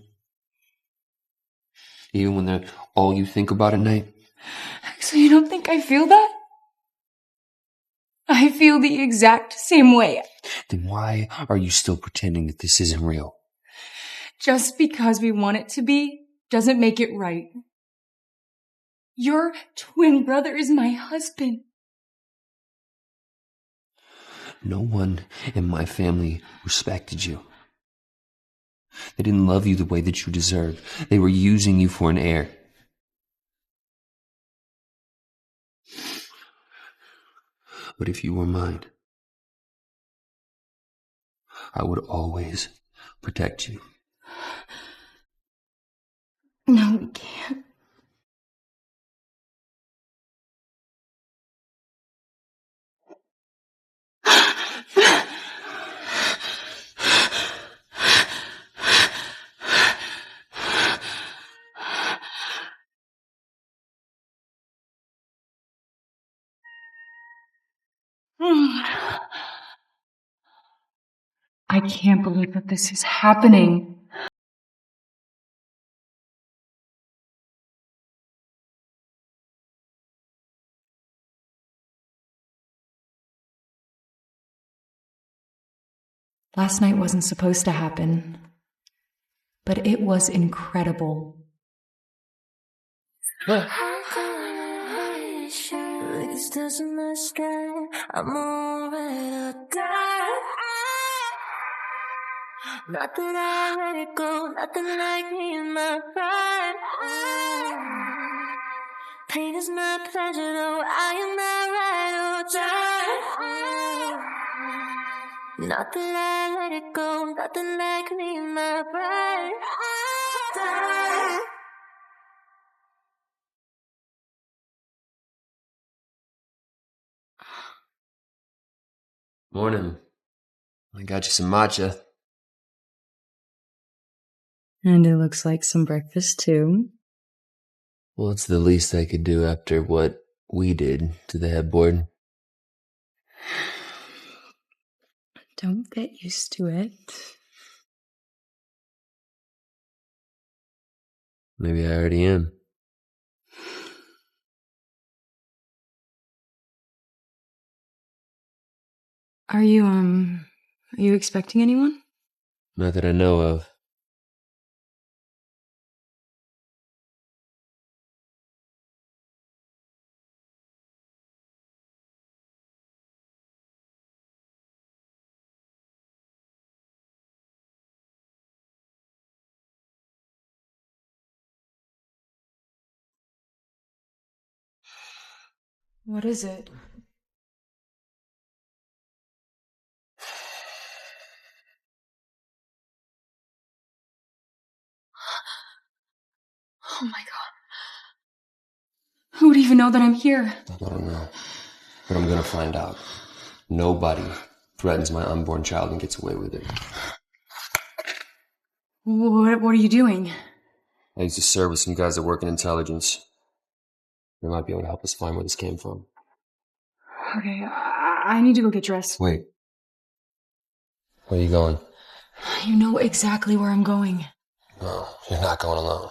S2: Even when they're all you think about at night?
S6: So you don't think I feel that? I feel the exact same way.
S2: Then why are you still pretending that this isn't real?
S6: Just because we want it to be doesn't make it right. Your twin brother is my husband.
S2: No one in my family respected you. They didn't love you the way that you deserved. They were using you for an heir. But if you were mine, I would always protect you.
S6: No, we can't. I can't believe that this is happening. Last night wasn't supposed to happen, but it was incredible.
S21: Stars in the sky, I'm alright, I'll die. Not that I let it go, nothing like me in my pride. Pain is my pleasure, though I am not right or die. Not that I let it go, nothing like me in my pride.
S2: Morning. I got you some matcha.
S1: And it looks like some breakfast, too.
S2: Well, it's the least I could do after what we did to the headboard.
S1: Don't get used to it.
S2: Maybe I already am.
S1: Are you expecting anyone?
S2: Not that I know of.
S6: What is it? Oh my god. Who would even know that I'm here?
S2: I don't know. But I'm gonna find out. Nobody threatens my unborn child and gets away with it.
S6: What are you doing?
S2: I used to serve with some guys that work in intelligence. They might be able to help us find where this came from.
S6: Okay, I need to go get dressed.
S2: Wait. Where are you going?
S6: You know exactly where I'm going.
S2: No, you're not going alone.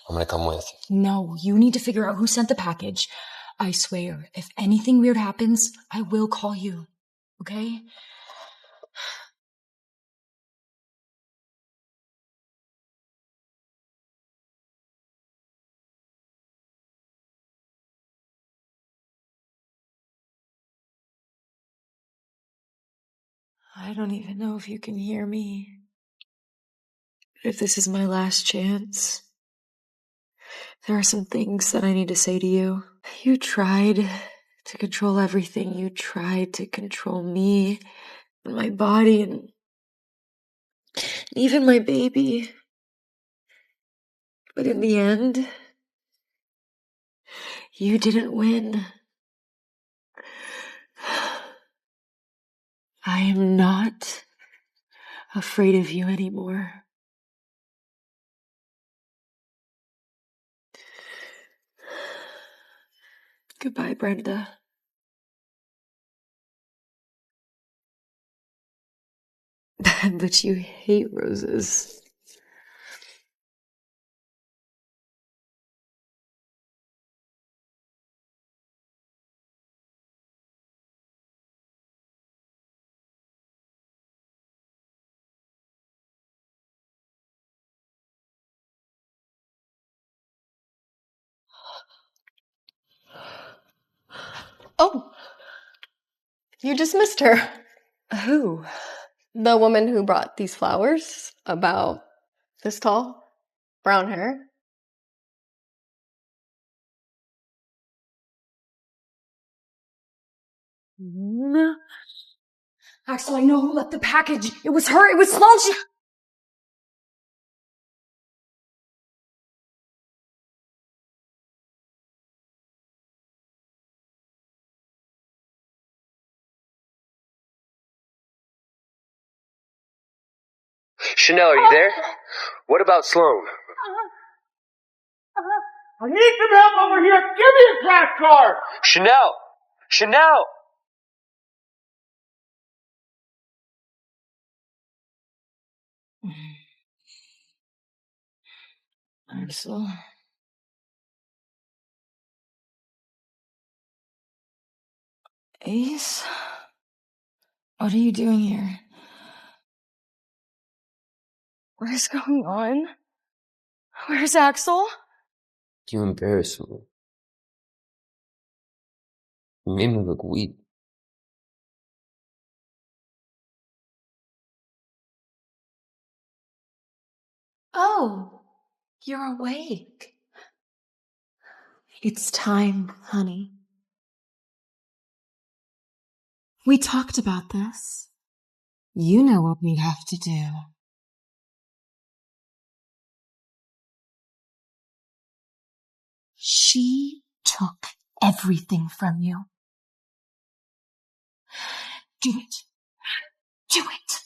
S2: I'm gonna come with.
S6: No, you need to figure out who sent the package. I swear, if anything weird happens, I will call you. Okay? I don't even know if you can hear me. But if this is my last chance, there are some things that I need to say to you. You tried to control everything. You tried to control me and my body and even my baby. But in the end, you didn't win. I am not afraid of you anymore. Goodbye, Brenda. But you hate roses.
S5: Oh, you dismissed her.
S6: Who?
S5: The woman who brought these flowers, about this tall, brown hair.
S6: Axel, I know who left the package. It was her. It was Sloan.
S2: Chanel, are you there? What about Sloan?
S16: I need some help over here. Give me a crash card.
S2: Chanel! Chanel!
S6: Axel. Ace? What are you doing here? What is going on? Where's Axel?
S2: You embarrassed me. You made me look weak.
S3: Oh, you're awake. It's time, honey. We talked about this. You know what we have to do. She took everything from you. Do it. Do it.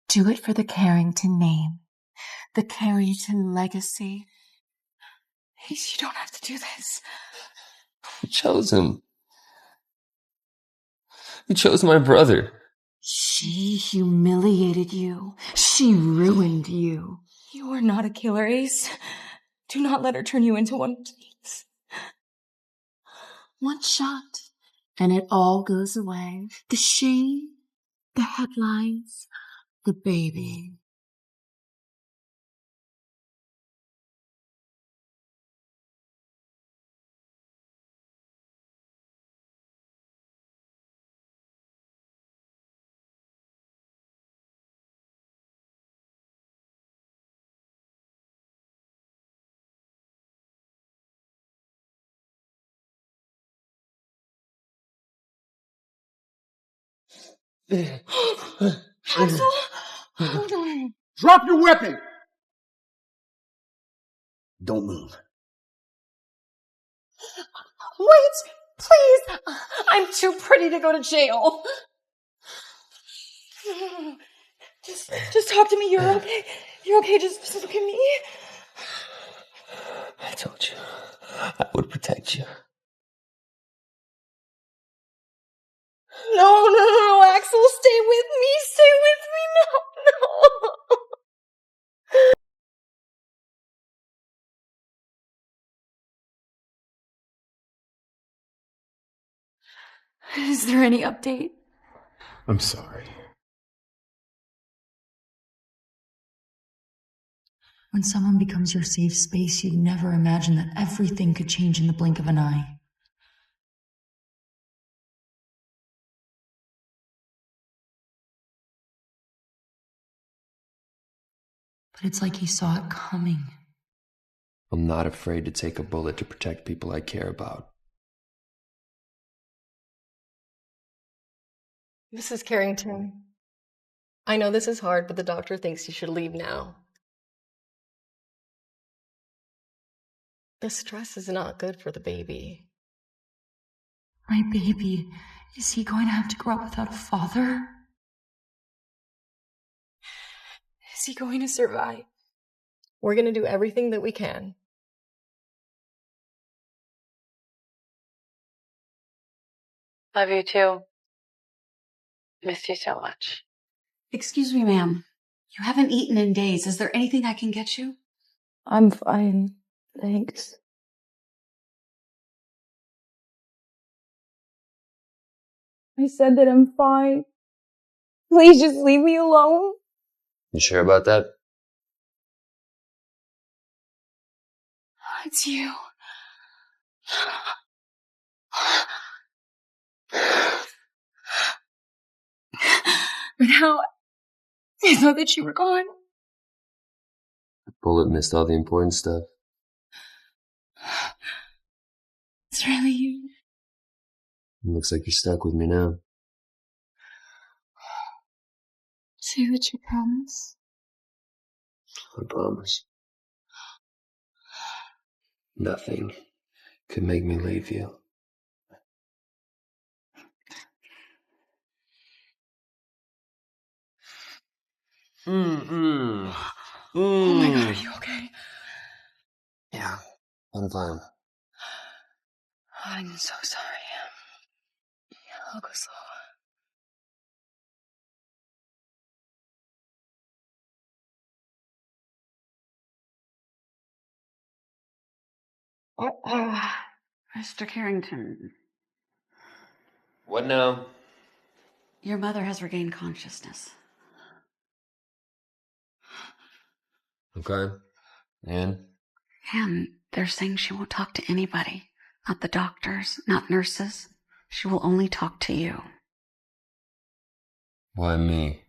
S3: Do it for the Carrington name, the Carrington legacy.
S6: Ace, you don't have to do this.
S2: You chose him. You chose my brother.
S6: She humiliated you. She ruined you. You are not a killer, Ace. Do not let her turn you into one of these.
S3: One shot, and it all goes away. The shame, the headlines, the baby.
S6: Axel!
S16: Drop your weapon! Don't move.
S5: Wait, please. I'm too pretty to go to jail.
S6: Just talk to me. You're okay. You're okay. Just look at me.
S2: I told you. I would protect you.
S5: No, Axel, stay with me. Stay with me. No.
S6: Is there any update?
S15: I'm sorry.
S1: When someone becomes your safe space, you'd never imagine that everything could change in the blink of an eye. but it's like he saw it coming.
S2: I'm not afraid to take a bullet to protect people I care about.
S20: Mrs. Carrington, I know this is hard, but the doctor thinks you should leave now. The stress is not good for the baby.
S1: My baby, is he going to have to grow up without a father? Is he going to survive?
S20: We're going to do everything that we can.
S10: Love you too. Missed you so much.
S22: Excuse me, ma'am. You haven't eaten in days. Is there anything I can get you?
S6: I'm fine. Thanks. I said that I'm fine. Please just leave me alone.
S2: You sure about that?
S22: It's you. But how? I thought that you were gone.
S2: The bullet missed all the important stuff.
S22: It's really you.
S2: It looks like you're stuck with me now.
S22: Say that you promise.
S2: I promise. Nothing could make me leave you.
S22: Oh my God, are you okay?
S2: Yeah, I'm fine.
S22: I'm so sorry. I'll go slow. Mr. Carrington,
S2: What now?
S22: your mother has regained consciousness.
S2: Okay. And?
S22: And they're saying she won't talk to anybody. Not the doctors, not nurses. She will only talk to you.
S2: Why me?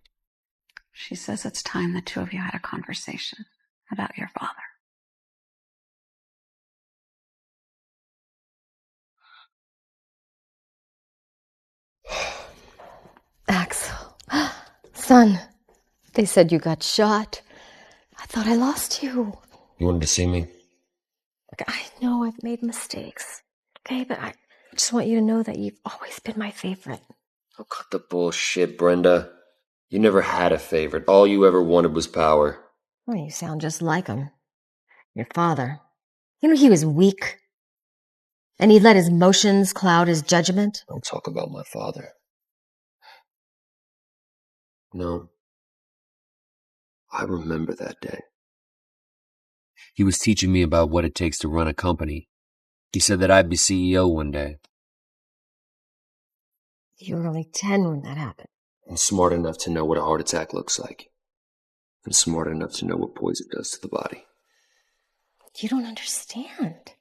S22: She says it's time the two of you had a conversation about your father.
S8: Axel, son, they said you got shot. I thought I lost you.
S2: You wanted to see me?
S8: I know I've made mistakes, okay, but I just want you to know that you've always been my favorite.
S2: Oh, cut the bullshit, Brenda. You never had a favorite. All you ever wanted was power.
S8: Well, you sound just like him. Your father. You know, he was weak. And he let his emotions cloud his judgment.
S2: Don't talk about my father. No. I remember that day. He was teaching me about what it takes to run a company. He said that I'd be CEO one day.
S8: You were only 10 when that happened.
S2: I'm smart enough to know what a heart attack looks like. And smart enough to know what poison does to the body.
S8: You don't understand.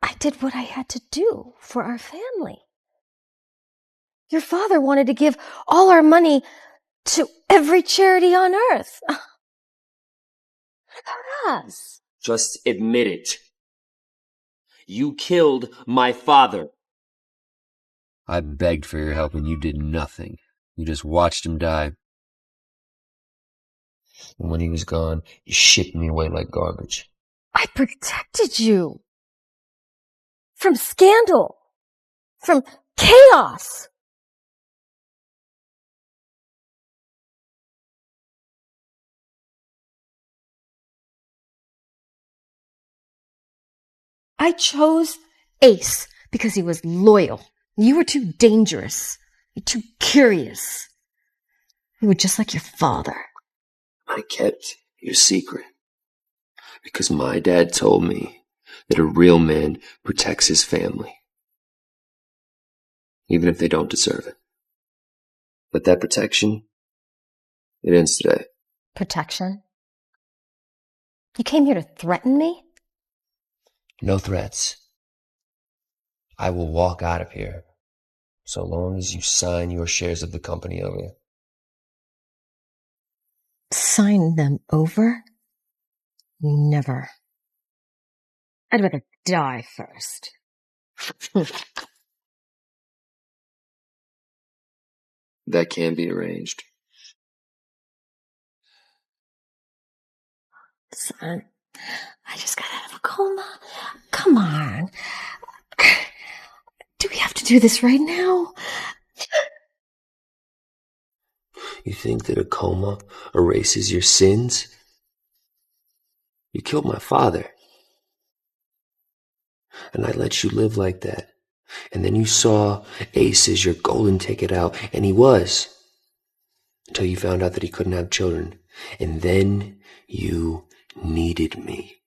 S8: I did what I had to do for our family. Your father wanted to give all our money to every charity on earth. What about us?
S2: Just admit it. You killed my father. I begged for your help and you did nothing. You just watched him die. And when he was gone, you shipped me away like garbage.
S8: I protected you. From scandal. From chaos. I chose Ace because he was loyal. You were too dangerous. You're too curious. You were just like your father.
S2: I kept your secret because my dad told me that a real man protects his family, even if they don't deserve it. But that protection, it ends today.
S8: Protection? You came here to threaten me?
S2: No threats. I will walk out of here so long as you sign your shares of the company over.
S8: sign them over? Never. I'd rather die first.
S2: That can be arranged.
S8: Son, I just got out of a coma. Come on. Do we have to do this right now?
S2: You think that a coma erases your sins? You killed my father. And I let you live like that. And then you saw Ace as your golden ticket out, and he was. Until you found out that he couldn't have children. And then you needed me.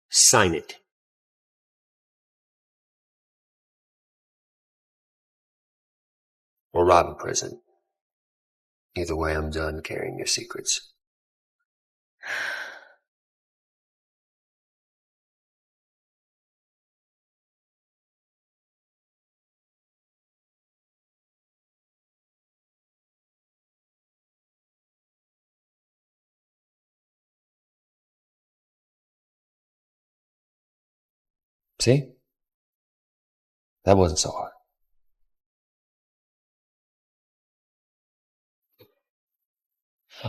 S2: Sign it. Or rob a prison. Either way, I'm done carrying your secrets. See? That wasn't so hard.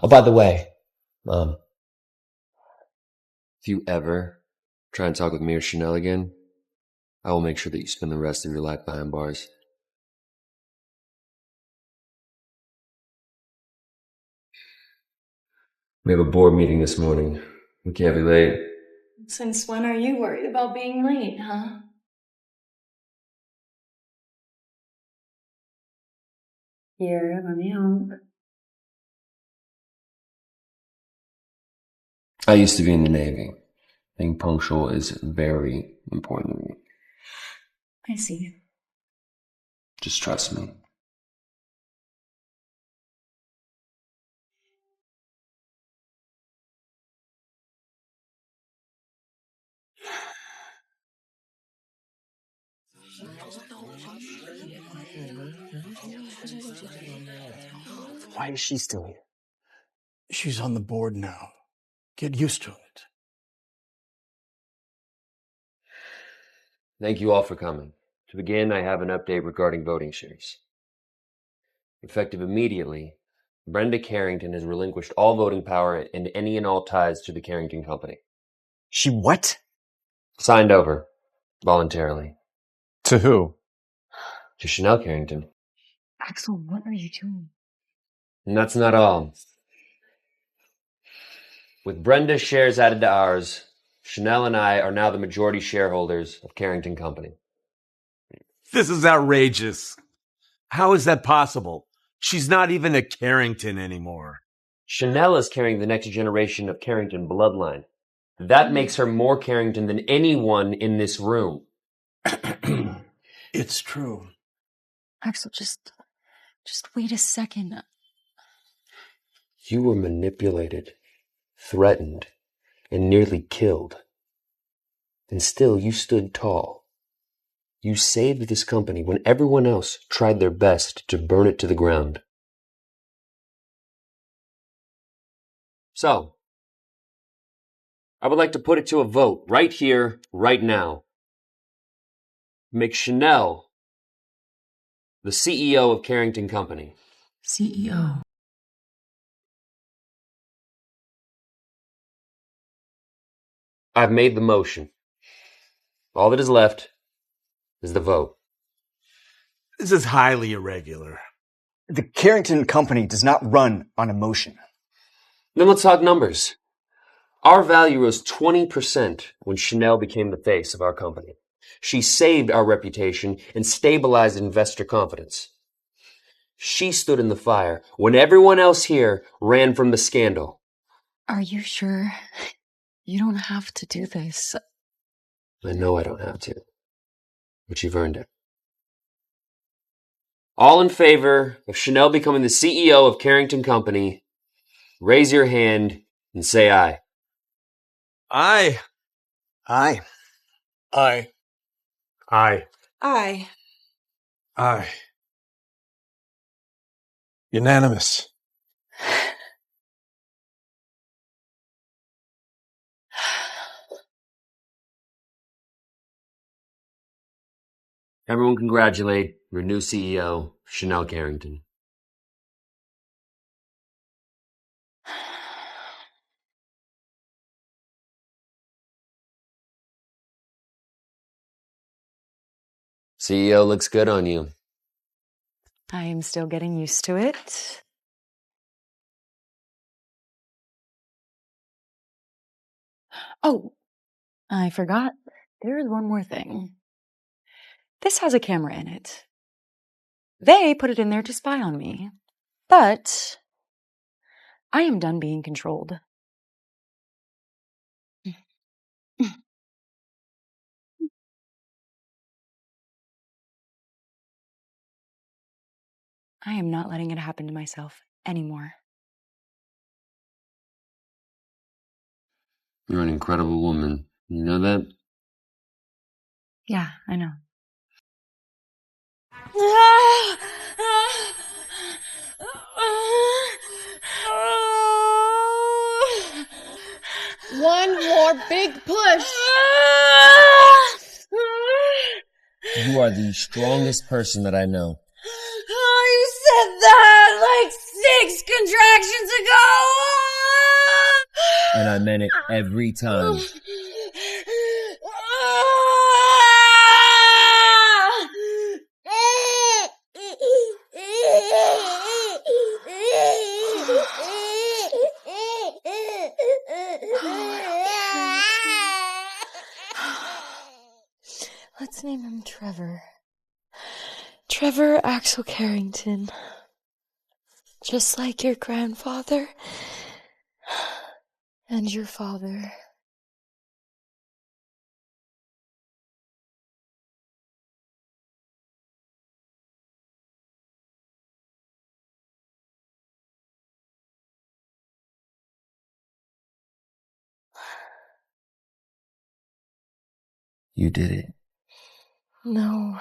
S2: Oh, by the way, if you ever try and talk with me or Chanel again, I will make sure that you spend the rest of your life behind bars. We have a board meeting this morning. We can't be late.
S6: Since when are you worried about being late, huh? Here, let me help.
S2: I used to be in the Navy. Being punctual is very important to me.
S6: I see.
S2: Just trust me.
S9: Why is she still here?
S16: She's on the board now. Get used to it.
S2: Thank you all for coming. To begin, I have an update regarding voting shares. Effective immediately, Brenda Carrington has relinquished all voting power and any and all ties to the Carrington Company.
S9: She what?
S2: Signed over. Voluntarily.
S9: To who?
S2: To Chanel Carrington.
S6: Axel, what are you doing?
S2: And that's not all. With Brenda's shares added to ours, Chanel and I are now the majority shareholders of Carrington Company.
S17: This is outrageous. How is that possible? She's not even a Carrington anymore.
S2: Chanel is carrying the next generation of Carrington bloodline. That makes her more Carrington than anyone in this room.
S16: It's true.
S6: Axel, just wait a second.
S2: You were manipulated, threatened, and nearly killed. And still you stood tall. You saved this company when everyone else tried their best to burn it to the ground. So, I would like to put it to a vote right here, right now. Make Chanel the CEO of Carrington Company.
S1: CEO.
S2: I've made the motion. All that is left is the vote.
S17: This is highly irregular.
S9: The Carrington Company does not run on emotion.
S2: Then let's talk numbers. Our value rose 20% when Chanel became the face of our company. She saved our reputation and stabilized investor confidence. She stood in the fire when everyone else here ran from the scandal.
S6: Are you sure? You don't have to do this.
S2: I know I don't have to, but you've earned it. All in favor of Chanel becoming the CEO of Carrington Company, raise your hand and say aye.
S17: Aye.
S9: Aye.
S16: Aye.
S15: Aye.
S14: Aye.
S16: Aye.
S15: Unanimous.
S2: Everyone congratulate your new CEO, Chanel Carrington. CEO looks good on you.
S1: I am still getting used to it. Oh, I forgot. There is one more thing. This has a camera in it. They put it in there to spy on me. But I am done being controlled. I am not letting it happen to myself anymore.
S2: You're an incredible woman. You know that?
S1: Yeah, I know.
S14: One more big push.
S2: You are the strongest person that I know.
S21: Oh, you said that like 6 contractions ago!
S2: And I meant it every time.
S6: Let's name him Trevor. Trevor Axel Carrington. Just like your grandfather and your father.
S2: You did it.
S6: No.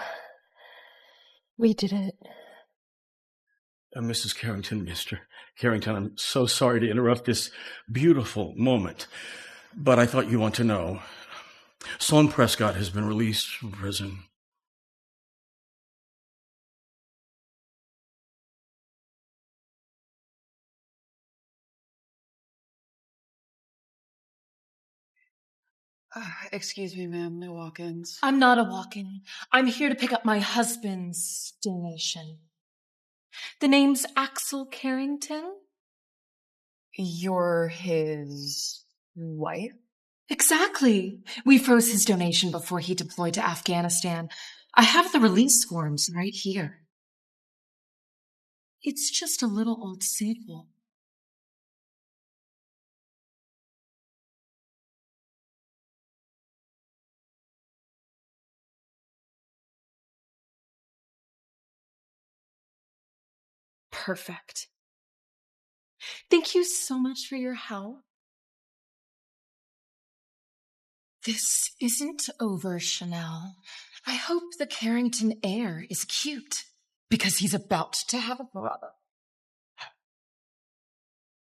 S6: We did it.
S16: Mrs. Carrington, Mr. Carrington, I'm so sorry to interrupt this beautiful moment, but I thought you'd want to know. Sloan Prescott has been released from prison.
S10: Excuse me, ma'am, no walk-ins.
S3: I'm not a walk-in. I'm here to pick up my husband's donation. The name's Axel Carrington.
S10: You're his wife?
S3: Exactly. We froze his donation before he deployed to Afghanistan. I have the release forms right here. It's just a little old sequel. Perfect. Thank you so much for your help. This isn't over, Chanel. I hope the Carrington heir is cute, because he's about to have a brother.